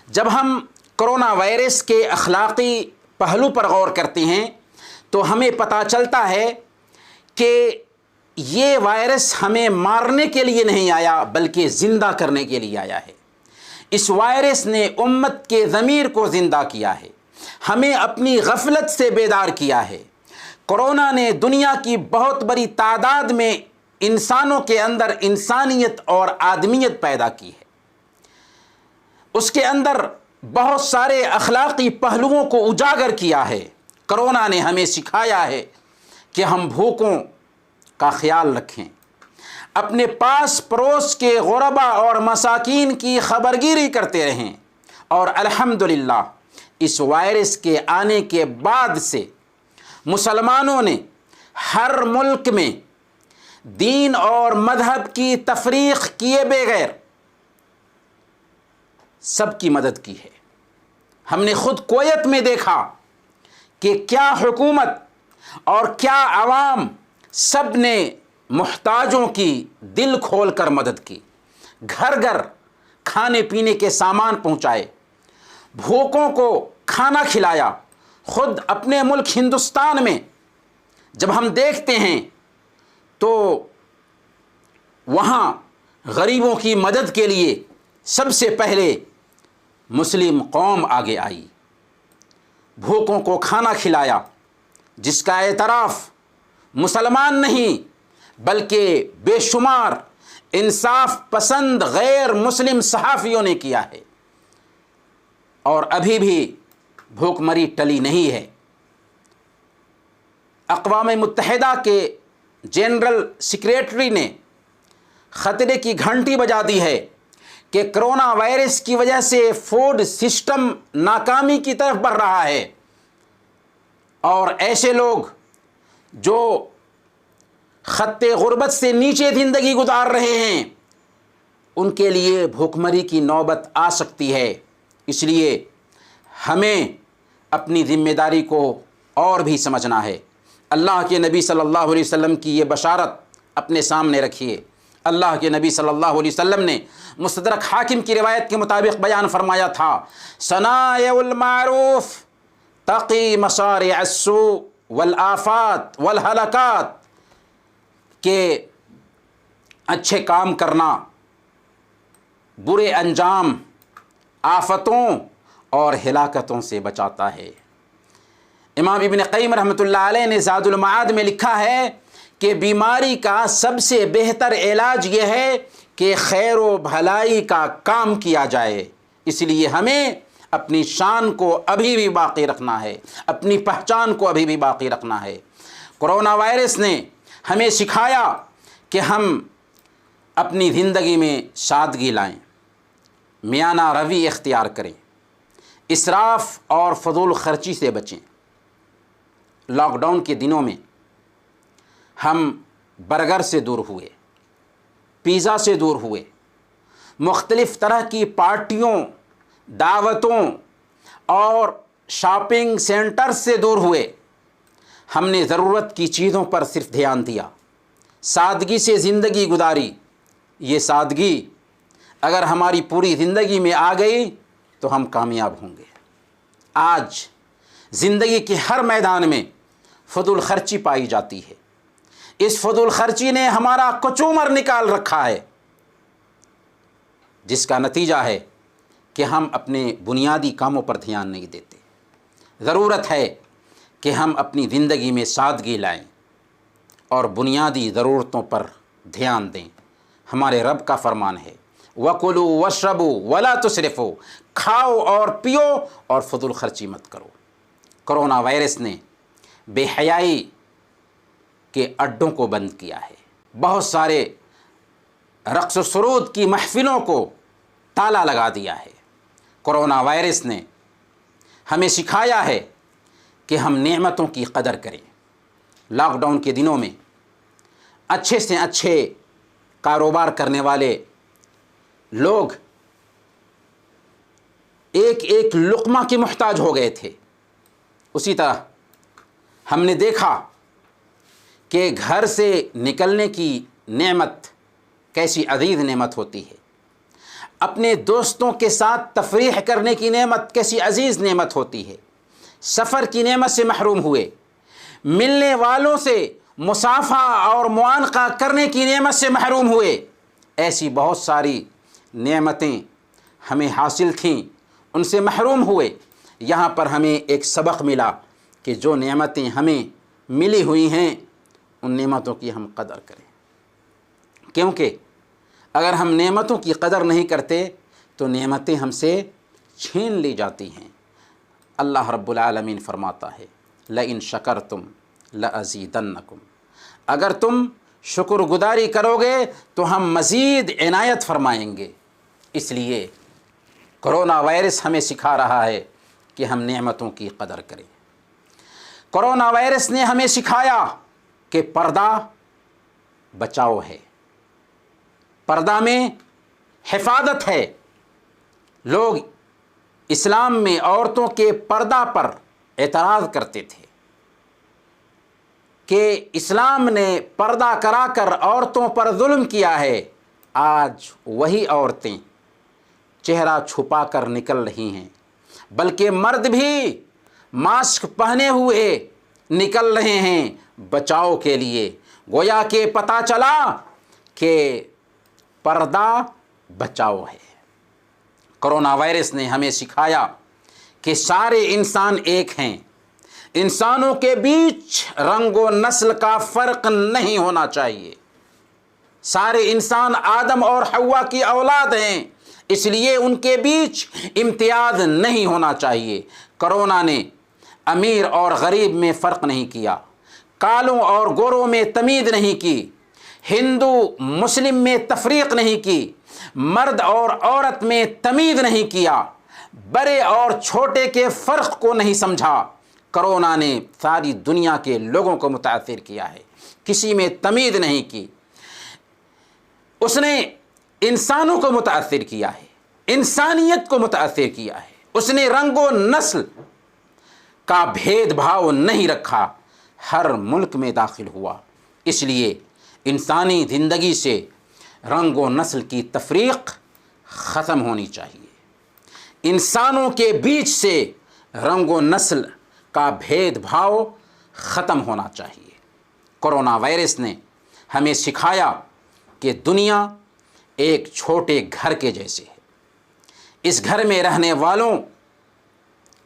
جب ہم کرونا وائرس کے اخلاقی پہلو پر غور کرتے ہیں تو ہمیں پتہ چلتا ہے کہ یہ وائرس ہمیں مارنے کے لیے نہیں آیا بلکہ زندہ کرنے کے لیے آیا ہے۔ اس وائرس نے امت کے ضمیر کو زندہ کیا ہے، ہمیں اپنی غفلت سے بیدار کیا ہے۔ کرونا نے دنیا کی بہت بڑی تعداد میں انسانوں کے اندر انسانیت اور آدمیت پیدا کی ہے، اس کے اندر بہت سارے اخلاقی پہلوؤں کو اجاگر کیا ہے۔ کرونا نے ہمیں سکھایا ہے کہ ہم بھوکوں کا خیال رکھیں، اپنے پاس پڑوس کے غربا اور مساکین کی خبرگیری کرتے رہیں، اور الحمدللہ اس وائرس کے آنے کے بعد سے مسلمانوں نے ہر ملک میں دین اور مذہب کی تفریق کیے بغیر سب کی مدد کی ہے۔ ہم نے خود کویت میں دیکھا کہ کیا حکومت اور کیا عوام سب نے محتاجوں کی دل کھول کر مدد کی، گھر گھر کھانے پینے کے سامان پہنچائے، بھوکوں کو کھانا کھلایا۔ خود اپنے ملک ہندوستان میں جب ہم دیکھتے ہیں تو وہاں غریبوں کی مدد کے لیے سب سے پہلے مسلم قوم آگے آئی، بھوکوں کو کھانا کھلایا، جس کا اعتراف مسلمان نہیں بلکہ بے شمار انصاف پسند غیر مسلم صحافیوں نے کیا ہے، اور ابھی بھی بھوک مری ٹلی نہیں ہے۔ اقوام متحدہ کے جنرل سیکریٹری نے خطرے کی گھنٹی بجا دی ہے کہ کرونا وائرس کی وجہ سے فوڈ سسٹم ناکامی کی طرف بڑھ رہا ہے، اور ایسے لوگ جو خط غربت سے نیچے زندگی گزار رہے ہیں ان کے لیے بھوک مری کی نوبت آ سکتی ہے۔ اس لیے ہمیں اپنی ذمہ داری کو اور بھی سمجھنا ہے۔ اللہ کے نبی صلی اللہ علیہ وسلم کی یہ بشارت اپنے سامنے رکھیے۔ اللہ کے نبی صلی اللہ علیہ وسلم نے مستدرک حاکم کی روایت کے مطابق بیان فرمایا تھا، صنائع المعروف تقی مصارع السوء والآفات والہلاکات، کہ اچھے کام کرنا برے انجام، آفتوں اور ہلاکتوں سے بچاتا ہے۔ امام ابن قیم رحمۃ اللہ علیہ نے زاد المعاد میں لکھا ہے کہ بیماری کا سب سے بہتر علاج یہ ہے کہ خیر و بھلائی کا کام کیا جائے۔ اس لیے ہمیں اپنی شان کو ابھی بھی باقی رکھنا ہے، اپنی پہچان کو ابھی بھی باقی رکھنا ہے۔ کرونا وائرس نے ہمیں سکھایا کہ ہم اپنی زندگی میں سادگی لائیں، میانہ روی اختیار کریں، اسراف اور فضول خرچی سے بچیں۔ لاک ڈاؤن کے دنوں میں ہم برگر سے دور ہوئے، پیزا سے دور ہوئے، مختلف طرح کی پارٹیوں، دعوتوں اور شاپنگ سینٹر سے دور ہوئے۔ ہم نے ضرورت کی چیزوں پر صرف دھیان دیا، سادگی سے زندگی گزاری۔ یہ سادگی اگر ہماری پوری زندگی میں آ گئی تو ہم کامیاب ہوں گے۔ آج زندگی کے ہر میدان میں فضول خرچی پائی جاتی ہے۔ اس فضول خرچی نے ہمارا کچومر نکال رکھا ہے، جس کا نتیجہ ہے کہ ہم اپنے بنیادی کاموں پر دھیان نہیں دیتے۔ ضرورت ہے کہ ہم اپنی زندگی میں سادگی لائیں اور بنیادی ضرورتوں پر دھیان دیں۔ ہمارے رب کا فرمان ہے، وَكُلُوا وَاشْرَبُوا وَلَا تُسْرِفُوا، کھاؤ اور پیو اور فضول خرچی مت کرو۔ کرونا وائرس نے بے حیائی کے اڈوں کو بند کیا ہے، بہت سارے رقص و سرود کی محفلوں کو تالا لگا دیا ہے۔ کرونا وائرس نے ہمیں سکھایا ہے کہ ہم نعمتوں کی قدر کریں۔ لاک ڈاؤن کے دنوں میں اچھے سے اچھے کاروبار کرنے والے لوگ ایک ایک لقمہ کے محتاج ہو گئے تھے۔ اسی طرح ہم نے دیکھا کہ گھر سے نکلنے کی نعمت کیسی عزیز نعمت ہوتی ہے، اپنے دوستوں کے ساتھ تفریح کرنے کی نعمت کیسی عزیز نعمت ہوتی ہے، سفر کی نعمت سے محروم ہوئے، ملنے والوں سے مصافحہ اور معانقہ کرنے کی نعمت سے محروم ہوئے۔ ایسی بہت ساری نعمتیں ہمیں حاصل تھیں، ان سے محروم ہوئے۔ یہاں پر ہمیں ایک سبق ملا کہ جو نعمتیں ہمیں ملی ہوئی ہیں ان نعمتوں کی ہم قدر کریں، کیونکہ اگر ہم نعمتوں کی قدر نہیں کرتے تو نعمتیں ہم سے چھین لی جاتی ہیں۔ اللہ رب العالمین فرماتا ہے، لَإِن شَكَرْتُمْ لَأَزِيدَنَّكُمْ، اگر تم شکر گزاری کرو گے تو ہم مزید عنایت فرمائیں گے۔ اس لیے کرونا وائرس ہمیں سکھا رہا ہے کہ ہم نعمتوں کی قدر کریں۔ کرونا وائرس نے ہمیں سکھایا کہ پردہ بچاؤ ہے، پردہ میں حفاظت ہے۔ لوگ اسلام میں عورتوں کے پردہ پر اعتراض کرتے تھے کہ اسلام نے پردہ کرا کر عورتوں پر ظلم کیا ہے۔ آج وہی عورتیں چہرہ چھپا کر نکل رہی ہیں، بلکہ مرد بھی ماسک پہنے ہوئے نکل رہے ہیں بچاؤ کے لیے۔ گویا کہ پتہ چلا کہ پردہ بچاؤ ہے۔ کرونا وائرس نے ہمیں سکھایا کہ سارے انسان ایک ہیں، انسانوں کے بیچ رنگ و نسل کا فرق نہیں ہونا چاہیے۔ سارے انسان آدم اور حوا کی اولاد ہیں، اس لیے ان کے بیچ امتیاز نہیں ہونا چاہیے۔ کرونا نے امیر اور غریب میں فرق نہیں کیا، کالوں اور گوروں میں تمیز نہیں کی، ہندو مسلم میں تفریق نہیں کی، مرد اور عورت میں تمیز نہیں کیا، بڑے اور چھوٹے کے فرق کو نہیں سمجھا۔ کرونا نے ساری دنیا کے لوگوں کو متاثر کیا ہے، کسی میں تمیز نہیں کی۔ اس نے انسانوں کو متاثر کیا ہے، انسانیت کو متاثر کیا ہے۔ اس نے رنگ و نسل کا بھید بھاؤ نہیں رکھا، ہر ملک میں داخل ہوا۔ اس لیے انسانی زندگی سے رنگ و نسل کی تفریق ختم ہونی چاہیے، انسانوں کے بیچ سے رنگ و نسل کا بھید بھاؤ ختم ہونا چاہیے۔ کرونا وائرس نے ہمیں سکھایا کہ دنیا ایک چھوٹے گھر کے جیسے ہے۔ اس گھر میں رہنے والوں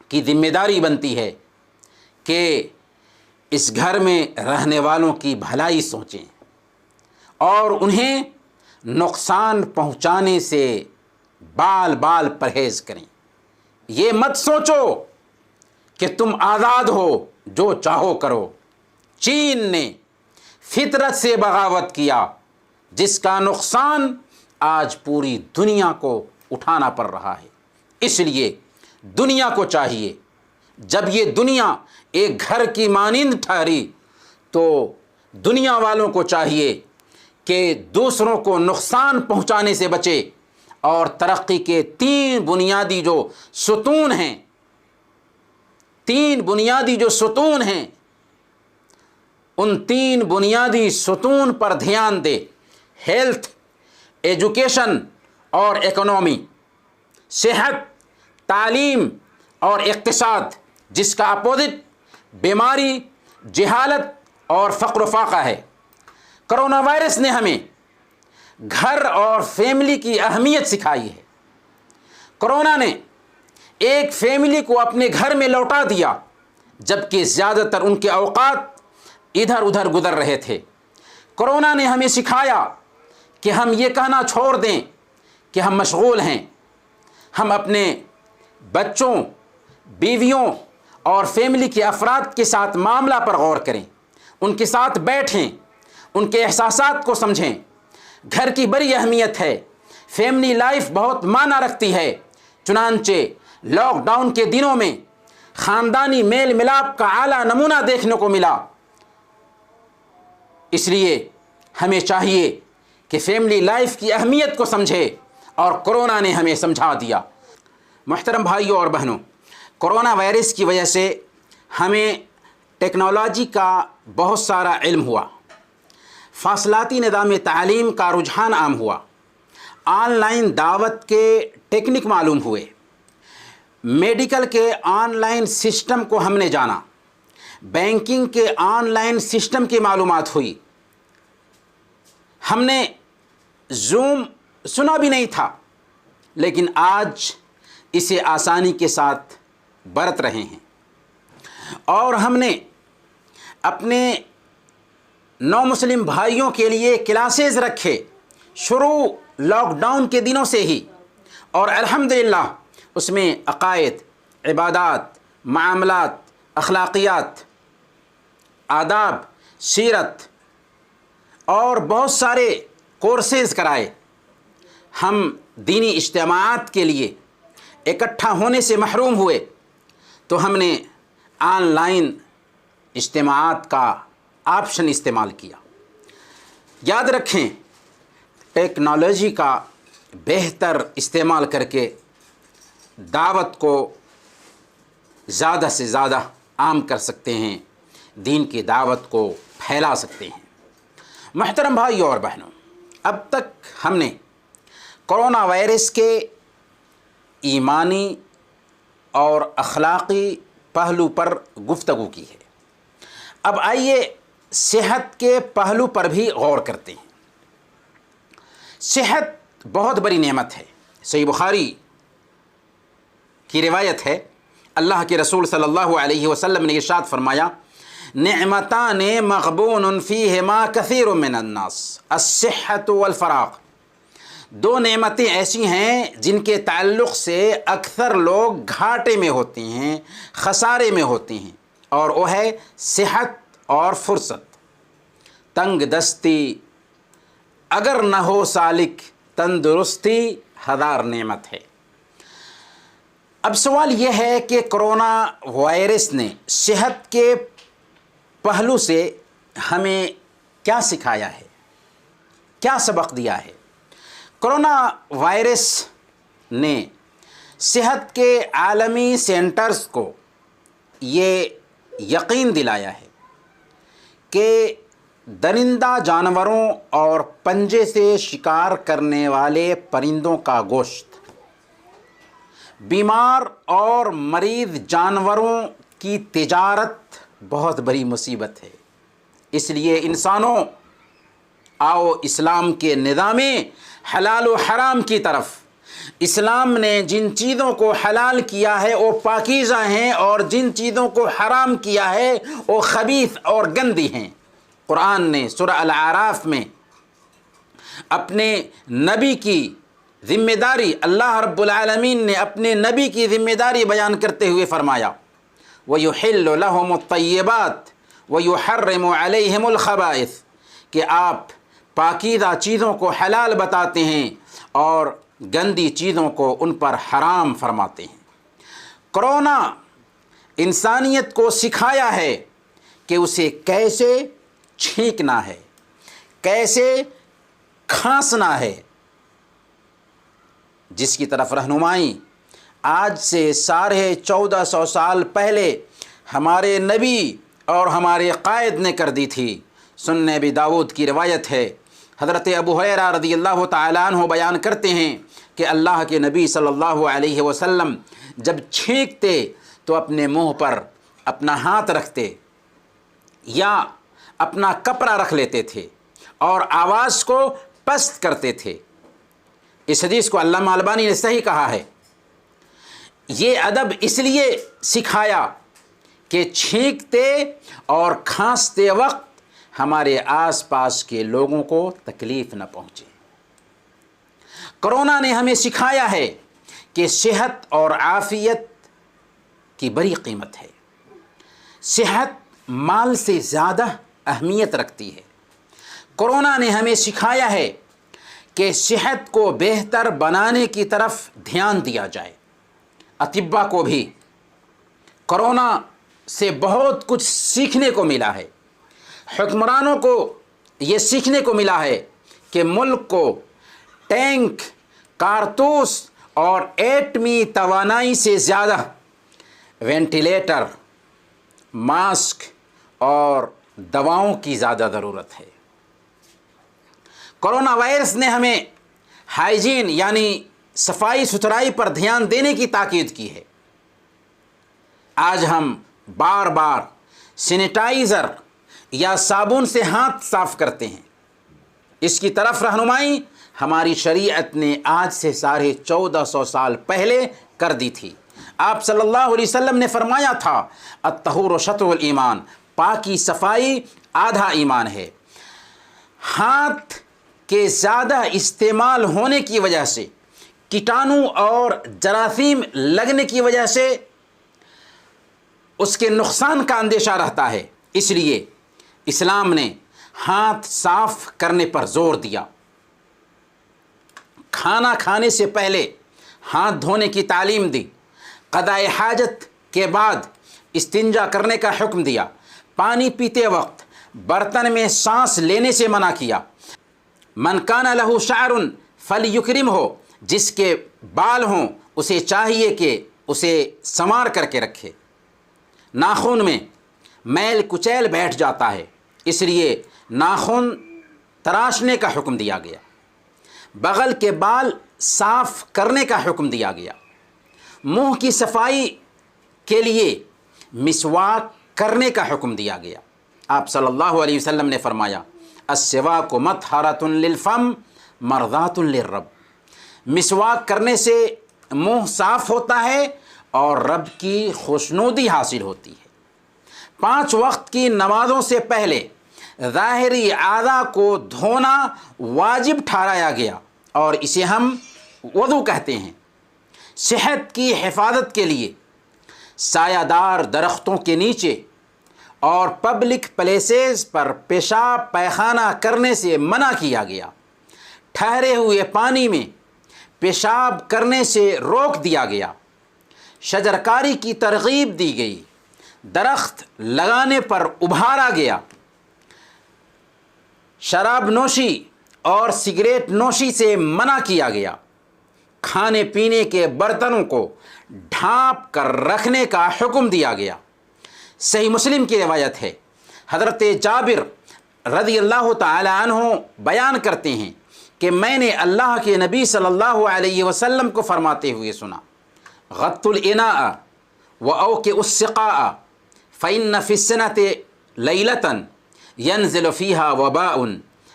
کی ذمہ داری بنتی ہے کہ اس گھر میں رہنے والوں کی بھلائی سوچیں اور انہیں نقصان پہنچانے سے بال بال پرہیز کریں۔ یہ مت سوچو کہ تم آزاد ہو، جو چاہو کرو۔ چین نے فطرت سے بغاوت کیا، جس کا نقصان آج پوری دنیا کو اٹھانا پڑ رہا ہے۔ اس لیے دنیا کو چاہیے، جب یہ دنیا ایک گھر کی مانند ٹھہری تو دنیا والوں کو چاہیے کہ دوسروں کو نقصان پہنچانے سے بچے اور ترقی کے تین بنیادی جو ستون ہیں، ان تین بنیادی ستون پر دھیان دے۔ ہیلتھ، ایجوکیشن اور اکنومی، صحت، تعلیم اور اقتصاد، جس کا اپوزٹ بیماری، جہالت اور فقر و فاقہ ہے۔ کرونا وائرس نے ہمیں گھر اور فیملی کی اہمیت سکھائی ہے۔ کرونا نے ایک فیملی کو اپنے گھر میں لوٹا دیا، جبکہ زیادہ تر ان کے اوقات ادھر ادھر گزر رہے تھے۔ کرونا نے ہمیں سکھایا کہ ہم یہ کہنا چھوڑ دیں کہ ہم مشغول ہیں۔ ہم اپنے بچوں، بیویوں اور فیملی کے افراد کے ساتھ معاملہ پر غور کریں، ان کے ساتھ بیٹھیں، ان کے احساسات کو سمجھیں۔ گھر کی بڑی اہمیت ہے، فیملی لائف بہت معنی رکھتی ہے۔ چنانچہ لاک ڈاؤن کے دنوں میں خاندانی میل ملاپ کا اعلیٰ نمونہ دیکھنے کو ملا۔ اس لیے ہمیں چاہیے کہ فیملی لائف کی اہمیت کو سمجھے، اور کرونا نے ہمیں سمجھا دیا۔ محترم بھائیوں اور بہنوں، کرونا وائرس کی وجہ سے ہمیں ٹیکنالوجی کا بہت سارا علم ہوا، فاصلاتی نظام تعلیم کا رجحان عام ہوا، آن لائن دعوت کے ٹیکنک معلوم ہوئے، میڈیکل کے آن لائن سسٹم کو ہم نے جانا، بینکنگ کے آن لائن سسٹم کی معلومات ہوئی۔ ہم نے زوم سنا بھی نہیں تھا، لیکن آج اسے آسانی کے ساتھ برت رہے ہیں، اور ہم نے اپنے نو مسلم بھائیوں کے لیے کلاسز رکھے شروع لاک ڈاؤن کے دنوں سے ہی، اور الحمدللہ اس میں عقائد، عبادات، معاملات، اخلاقیات، آداب، سیرت اور بہت سارے کورسز کرائے۔ ہم دینی اجتماعات کے لیے اکٹھا ہونے سے محروم ہوئے، تو ہم نے آن لائن اجتماعات کا آپشن استعمال کیا۔ یاد رکھیں ٹیکنالوجی کا بہتر استعمال کر کے دعوت کو زیادہ سے زیادہ عام کر سکتے ہیں، دین کی دعوت کو پھیلا سکتے ہیں۔ محترم بھائیوں اور بہنوں، اب تک ہم نے کرونا وائرس کے ایمانی اور اخلاقی پہلو پر گفتگو کی ہے۔ اب آئیے صحت کے پہلو پر بھی غور کرتے ہیں۔ صحت بہت بڑی نعمت ہے۔ صحیح بخاری کی روایت ہے، اللہ کے رسول صلی اللہ علیہ وسلم نے ارشاد فرمایا، نعمتان مغبون فیہما کثیر من الناس الصحت والفراغ۔ دو نعمتیں ایسی ہیں جن کے تعلق سے اکثر لوگ گھاٹے میں ہوتے ہیں، خسارے میں ہوتے ہیں، اور وہ ہے صحت اور فرصت۔ تنگ دستی اگر نہ ہو سالک، تندرستی ہزار نعمت ہے۔ اب سوال یہ ہے کہ کرونا وائرس نے صحت کے پہلو سے ہمیں کیا سکھایا ہے، کیا سبق دیا ہے؟ کرونا وائرس نے صحت کے عالمی سینٹرز کو یہ یقین دلایا ہے کہ درندہ جانوروں اور پنجے سے شکار کرنے والے پرندوں کا گوشت، بیمار اور مریض جانوروں کی تجارت بہت بڑی مصیبت ہے۔ اس لیے انسانوں، آؤ اسلام کے نظام حلال و حرام کی طرف۔ اسلام نے جن چیزوں کو حلال کیا ہے وہ پاکیزہ ہیں، اور جن چیزوں کو حرام کیا ہے وہ خبیث اور گندی ہیں۔ قرآن نے سورہ الاعراف میں اپنے نبی کی ذمہ داری، اللہ رب العالمین نے اپنے نبی کی ذمہ داری بیان کرتے ہوئے فرمایا، وَيُحِلُّ لَهُمُ الطَّيِّبَاتِ وَيُحَرِّمُ عَلَيْهِمُ الْخَبَائِثِ، کہ آپ پاکیزہ چیزوں کو حلال بتاتے ہیں اور گندی چیزوں کو ان پر حرام فرماتے ہیں۔ کرونا انسانیت کو سکھایا ہے کہ اسے کیسے چھینکنا ہے، کیسے کھانسنا ہے، جس کی طرف رہنمائی آج سے 1450 سال پہلے ہمارے نبی اور ہمارے قائد نے کر دی تھی۔ سنن ابی داؤد کی روایت ہے، حضرت ابو ہریرہ رضی اللہ تعالیٰ عنہ بیان کرتے ہیں کہ اللہ کے نبی صلی اللہ علیہ وسلم جب چھینکتے تو اپنے منہ پر اپنا ہاتھ رکھتے یا اپنا کپڑا رکھ لیتے تھے اور آواز کو پست کرتے تھے۔ اس حدیث کو علامہ البانی نے صحیح کہا ہے۔ یہ ادب اس لیے سکھایا کہ چھینکتے اور کھانستے وقت ہمارے آس پاس کے لوگوں کو تکلیف نہ پہنچے۔ کرونا نے ہمیں سکھایا ہے کہ صحت اور عافیت کی بڑی قیمت ہے۔ صحت مال سے زیادہ اہمیت رکھتی ہے۔ کرونا نے ہمیں سکھایا ہے کہ صحت کو بہتر بنانے کی طرف دھیان دیا جائے۔ اطباء کو بھی کرونا سے بہت کچھ سیکھنے کو ملا ہے۔ حکمرانوں کو یہ سیکھنے کو ملا ہے کہ ملک کو ٹینک، کارتوس اور ایٹمی توانائی سے زیادہ وینٹیلیٹر، ماسک اور دواؤں کی زیادہ ضرورت ہے۔ کرونا وائرس نے ہمیں ہائیجین یعنی صفائی ستھرائی پر دھیان دینے کی تاکید کی ہے۔ آج ہم بار بار سینیٹائزر یا صابن سے ہاتھ صاف کرتے ہیں۔ اس کی طرف رہنمائی ہماری شریعت نے آج سے 1450 سال پہلے کر دی تھی۔ آپ صلی اللہ علیہ وسلم نے فرمایا تھا، الطہور شطر الایمان، پاکی صفائی آدھا ایمان ہے۔ ہاتھ کے زیادہ استعمال ہونے کی وجہ سے، کیٹانو اور جراثیم لگنے کی وجہ سے اس کے نقصان کا اندیشہ رہتا ہے۔ اس لیے اسلام نے ہاتھ صاف کرنے پر زور دیا۔ کھانا کھانے سے پہلے ہاتھ دھونے کی تعلیم دی۔ قضاء حاجت کے بعد استنجا کرنے کا حکم دیا۔ پانی پیتے وقت برتن میں سانس لینے سے منع کیا۔ من کان لہ شعر فلیکرم ہو، جس کے بال ہوں اسے چاہیے کہ اسے سنوار کر کے رکھے۔ ناخن میں میل کچیل بیٹھ جاتا ہے، اس لیے ناخن تراشنے کا حکم دیا گیا۔ بغل کے بال صاف کرنے کا حکم دیا گیا۔ منہ کی صفائی کے لیے مسواک کرنے کا حکم دیا گیا۔ آپ صلی اللہ علیہ وسلم نے فرمایا السواک مطہرۃ للفم مرضات للرب، مسواک کرنے سے منہ صاف ہوتا ہے اور رب کی خوشنودی حاصل ہوتی ہے۔ 5 وقت کی نمازوں سے پہلے ظاہری اعضاء کو دھونا واجب ٹھہرایا گیا اور اسے ہم وضو کہتے ہیں۔ صحت کی حفاظت کے لیے سایہ دار درختوں کے نیچے اور پبلک پلیسز پر پیشاب پیخانہ کرنے سے منع کیا گیا۔ ٹھہرے ہوئے پانی میں پیشاب کرنے سے روک دیا گیا۔ شجرکاری کی ترغیب دی گئی۔ درخت لگانے پر ابھارا گیا۔ شراب نوشی اور سگریٹ نوشی سے منع کیا گیا۔ کھانے پینے کے برتنوں کو ڈھانپ کر رکھنے کا حکم دیا گیا۔ صحیح مسلم کی روایت ہے، حضرت جابر رضی اللہ تعالی عنہ بیان کرتے ہیں کہ میں نے اللہ کے نبی صلی اللہ علیہ وسلم کو فرماتے ہوئے سنا غط الاناء واوکئ السقاء فإن في السنة ليلة ينزل فيها وباء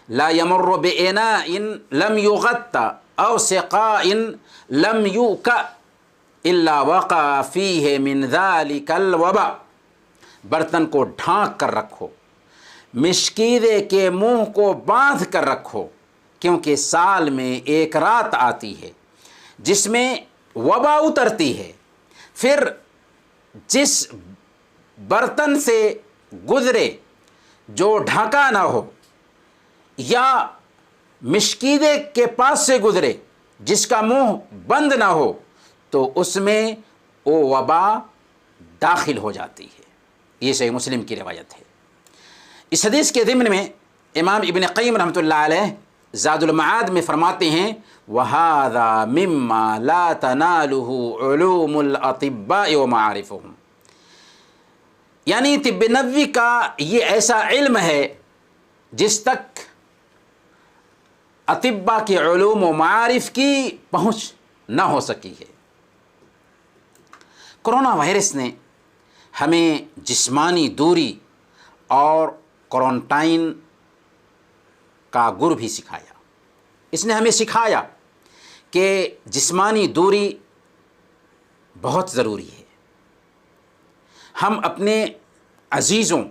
لا يمر بإناء لم يغط أو سقاء لم يوكأ إلا وقع فيه من ذلك الوباء۔ برتن کو ڈھانک کر رکھو، مشکیدے کے منہ کو باندھ کر رکھو، کیونکہ سال میں ایک رات آتی ہے جس میں وبا اترتی ہے۔ پھر جس برتن سے گزرے جو ڈھکا نہ ہو یا مشکیدے کے پاس سے گزرے جس کا منہ بند نہ ہو تو اس میں وہ وبا داخل ہو جاتی ہے۔ یہ صحیح مسلم کی روایت ہے۔ اس حدیث کے ضمن میں امام ابن قیم رحمۃ اللہ علیہ زاد المعاد میں فرماتے ہیں وَهَذَا مِمَّا لَا تَنَالُهُ عُلُومُ الْأَطِبَّاءِ وَمَعَارِفُهُمْ، یعنی طب نبوی کا یہ ایسا علم ہے جس تک اطباء کے علوم و معارف کی پہنچ نہ ہو سکی ہے۔ کرونا وائرس نے ہمیں جسمانی دوری اور کوارنٹائن کا گر بھی سکھایا۔ اس نے ہمیں سکھایا کہ جسمانی دوری بہت ضروری ہے۔ ہم اپنے عزیزوں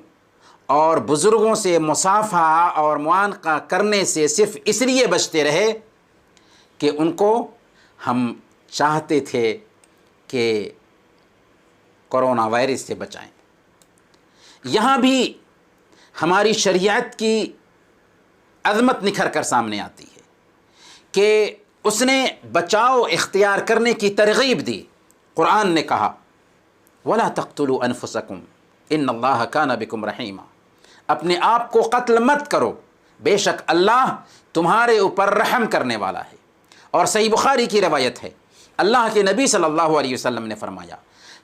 اور بزرگوں سے مصافحہ اور معانقہ کرنے سے صرف اس لیے بچتے رہے کہ ان کو ہم چاہتے تھے کہ کرونا وائرس سے بچائیں۔ یہاں بھی ہماری شریعت کی عظمت نکھر کر سامنے آتی ہے کہ اس نے بچاؤ اختیار کرنے کی ترغیب دی۔ قرآن نے کہا وَلَا تَقْتُلُوا أَنفُسَكُمْ إِنَّ اللَّهَ كَانَ بِكُمْ رَحِيمًا، اپنے آپ کو قتل مت کرو، بے شک اللہ تمہارے اوپر رحم کرنے والا ہے۔ اور صحیح بخاری کی روایت ہے، اللہ کے نبی صلی اللہ علیہ وسلم نے فرمایا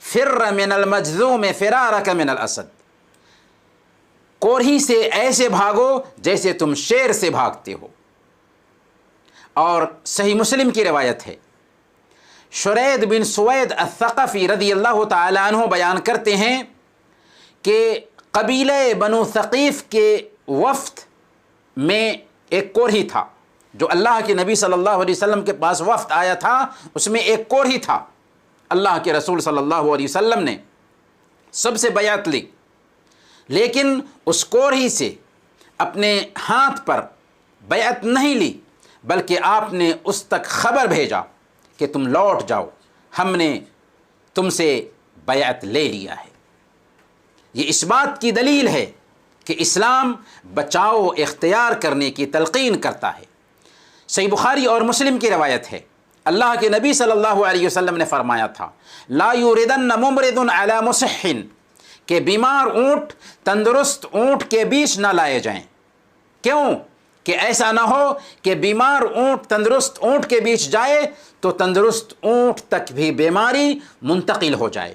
فر من المجذوم فرارک من الاسد، کوڑھی سے ایسے بھاگو جیسے تم شیر سے بھاگتے ہو۔ اور صحیح مسلم کی روایت ہے، شرید بن سوید الثقفی رضی اللہ تعالی عنہ بیان کرتے ہیں کہ قبیلہ بنو ثقیف کے وفد میں ایک کوڑھی تھا، جو اللہ کے نبی صلی اللہ علیہ وسلم کے پاس وفد آیا تھا، اس میں ایک کوڑھی تھا۔ اللہ کے رسول صلی اللہ علیہ وسلم نے سب سے بیعت لی، لیکن اس کوڑھی سے اپنے ہاتھ پر بیعت نہیں لی، بلکہ آپ نے اس تک خبر بھیجا کہ تم لوٹ جاؤ، ہم نے تم سے بیعت لے لیا ہے۔ یہ اس بات کی دلیل ہے کہ اسلام بچاؤ اختیار کرنے کی تلقین کرتا ہے۔ صحیح بخاری اور مسلم کی روایت ہے، اللہ کے نبی صلی اللہ علیہ وسلم نے فرمایا تھا لا یوردن ممرض علی مصح، کہ بیمار اونٹ تندرست اونٹ کے بیچ نہ لائے جائیں۔ کیوں؟ کہ ایسا نہ ہو کہ بیمار اونٹ تندرست اونٹ کے بیچ جائے تو تندرست اونٹ تک بھی بیماری منتقل ہو جائے۔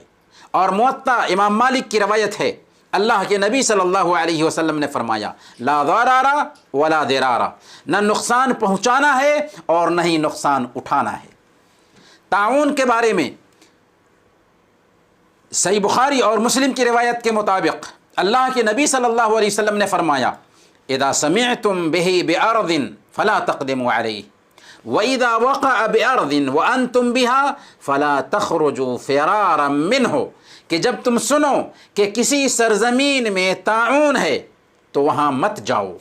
اور موطا امام مالک کی روایت ہے، اللہ کے نبی صلی اللہ علیہ وسلم نے فرمایا لا ضرر ولا ضرار، نہ نقصان پہنچانا ہے اور نہ ہی نقصان اٹھانا ہے۔ طاعون کے بارے میں صحیح بخاری اور مسلم کی روایت کے مطابق اللہ کے نبی صلی اللہ علیہ وسلم نے فرمایا اذا سمعتم به بأرض فلا تقدموا عليه واذا وقع بأرض وانتم بها فلا تخرجوا فرارا منه، کہ جب تم سنو کہ کسی سرزمین میں طاعون ہے تو وہاں مت جاؤ،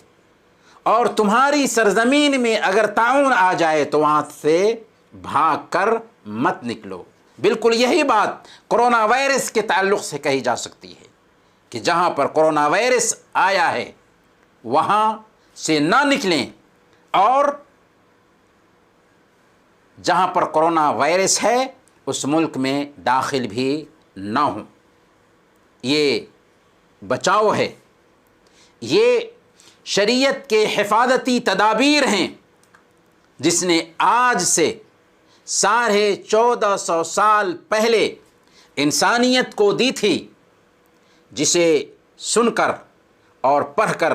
اور تمہاری سرزمین میں اگر طاعون آ جائے تو وہاں سے بھاگ کر مت نکلو۔ بالکل یہی بات کرونا وائرس کے تعلق سے کہی جا سکتی ہے کہ جہاں پر کرونا وائرس آیا ہے وہاں سے نہ نکلیں، اور جہاں پر کرونا وائرس ہے اس ملک میں داخل بھی نہ ہوں۔ یہ بچاؤ ہے، یہ شریعت کے حفاظتی تدابیر ہیں جس نے آج سے 1450 سال پہلے انسانیت کو دی تھی، جسے سن کر اور پڑھ کر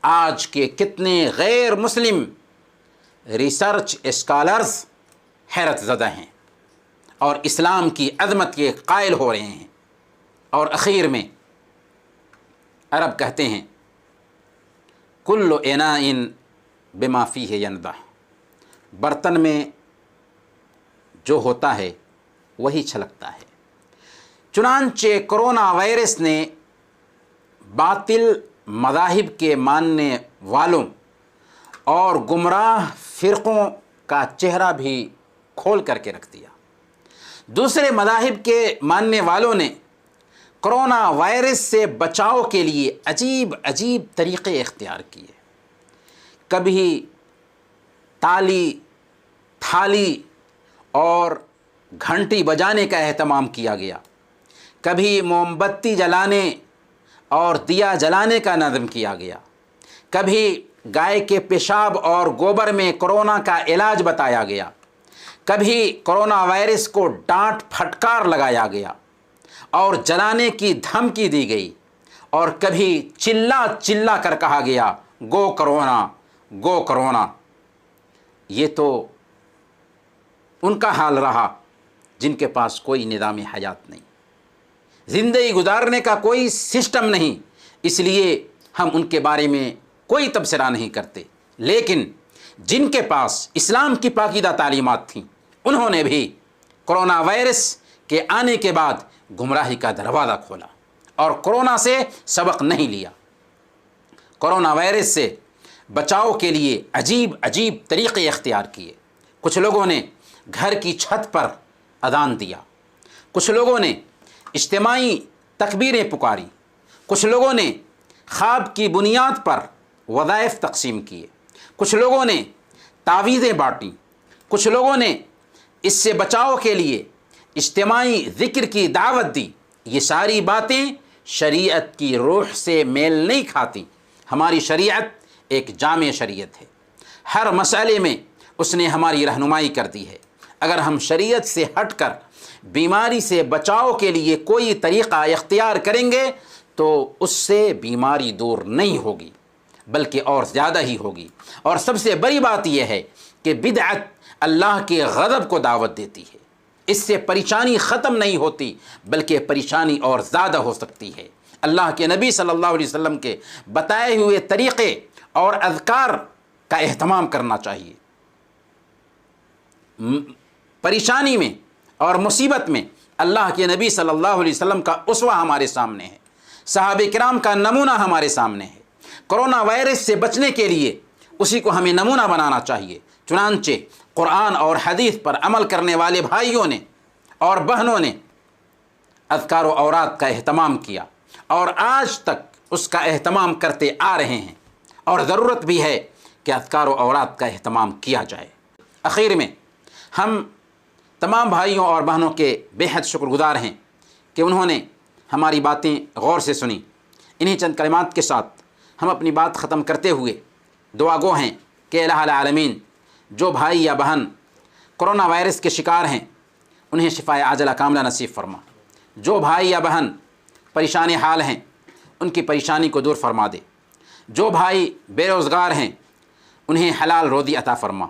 آج کے کتنے غیر مسلم ریسرچ اسکالرز حیرت زدہ ہیں اور اسلام کی عظمت کے قائل ہو رہے ہیں۔ اور اخیر میں عرب کہتے ہیں کل اناء بما فیہ ینضح، برتن میں جو ہوتا ہے وہی چھلکتا ہے۔ چنانچہ کرونا وائرس نے باطل مذاہب کے ماننے والوں اور گمراہ فرقوں کا چہرہ بھی کھول کر کے رکھ دیا۔ دوسرے مذاہب کے ماننے والوں نے کرونا وائرس سے بچاؤ کے لیے عجیب عجیب طریقے اختیار کیے۔ کبھی تالی تھالی اور گھنٹی بجانے کا اہتمام کیا گیا، کبھی موم بتی جلانے اور دیا جلانے کا نظم کیا گیا، کبھی گائے کے پیشاب اور گوبر میں کرونا کا علاج بتایا گیا، کبھی کرونا وائرس کو ڈانٹ پھٹکار لگایا گیا اور جلانے کی دھمکی دی گئی، اور کبھی چلا چلا کر کہا گیا گو کرونا گو کرونا۔ یہ تو ان کا حال رہا جن کے پاس کوئی نظام حیات نہیں، زندگی گزارنے کا کوئی سسٹم نہیں، اس لیے ہم ان کے بارے میں کوئی تبصرہ نہیں کرتے۔ لیکن جن کے پاس اسلام کی پاکیزہ تعلیمات تھیں انہوں نے بھی کرونا وائرس کے آنے کے بعد گمراہی کا دروازہ کھولا اور کرونا سے سبق نہیں لیا۔ کرونا وائرس سے بچاؤ کے لیے عجیب عجیب طریقے اختیار کیے۔ کچھ لوگوں نے گھر کی چھت پر اذان دیا، کچھ لوگوں نے اجتماعی تکبیریں پکاری، کچھ لوگوں نے خواب کی بنیاد پر وظائف تقسیم کیے، کچھ لوگوں نے تعویذیں بانٹیں، کچھ لوگوں نے اس سے بچاؤ کے لیے اجتماعی ذکر کی دعوت دی۔ یہ ساری باتیں شریعت کی روح سے میل نہیں کھاتی۔ ہماری شریعت ایک جامع شریعت ہے، ہر مسئلے میں اس نے ہماری رہنمائی کر دی ہے۔ اگر ہم شریعت سے ہٹ کر بیماری سے بچاؤ کے لیے کوئی طریقہ اختیار کریں گے تو اس سے بیماری دور نہیں ہوگی بلکہ اور زیادہ ہی ہوگی۔ اور سب سے بڑی بات یہ ہے کہ بدعت اللہ کے غضب کو دعوت دیتی ہے، اس سے پریشانی ختم نہیں ہوتی بلکہ پریشانی اور زیادہ ہو سکتی ہے۔ اللہ کے نبی صلی اللہ علیہ وسلم کے بتائے ہوئے طریقے اور اذکار کا اہتمام کرنا چاہیے۔ پریشانی میں اور مصیبت میں اللہ کے نبی صلی اللہ علیہ وسلم کا اسوہ ہمارے سامنے ہے، صحابہ کرام کا نمونہ ہمارے سامنے ہے۔ کرونا وائرس سے بچنے کے لیے اسی کو ہمیں نمونہ بنانا چاہیے۔ چنانچہ قرآن اور حدیث پر عمل کرنے والے بھائیوں نے اور بہنوں نے اذکار و اوراد کا اہتمام کیا اور آج تک اس کا اہتمام کرتے آ رہے ہیں، اور ضرورت بھی ہے کہ اذکار و اوراد کا اہتمام کیا جائے۔ اخیر میں ہم تمام بھائیوں اور بہنوں کے بے حد شکر گزار ہیں کہ انہوں نے ہماری باتیں غور سے سنیں۔ انہی چند کلمات کے ساتھ ہم اپنی بات ختم کرتے ہوئے دعا گو ہیں کہ الہ العالمین جو بھائی یا بہن کرونا وائرس کے شکار ہیں انہیں شفائے عاجلہ کاملہ نصیب فرما۔ جو بھائی یا بہن پریشان حال ہیں ان کی پریشانی کو دور فرما دے۔ جو بھائی بے روزگار ہیں انہیں حلال روزی عطا فرما،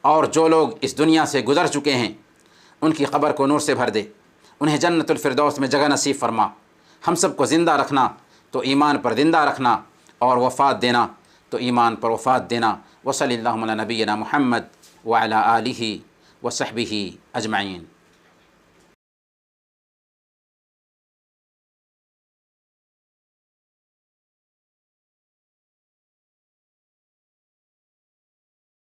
اور جو لوگ اس دنیا سے گزر چکے ہیں ان کی قبر کو نور سے بھر دے، انہیں جنت الفردوس میں جگہ نصیب فرما۔ ہم سب کو زندہ رکھنا تو ایمان پر زندہ رکھنا، اور وفات دینا تو ایمان پر وفات دینا۔ وصلی اللہ علی نبینا محمد وعلی آلہ وصحبہ اجمعین۔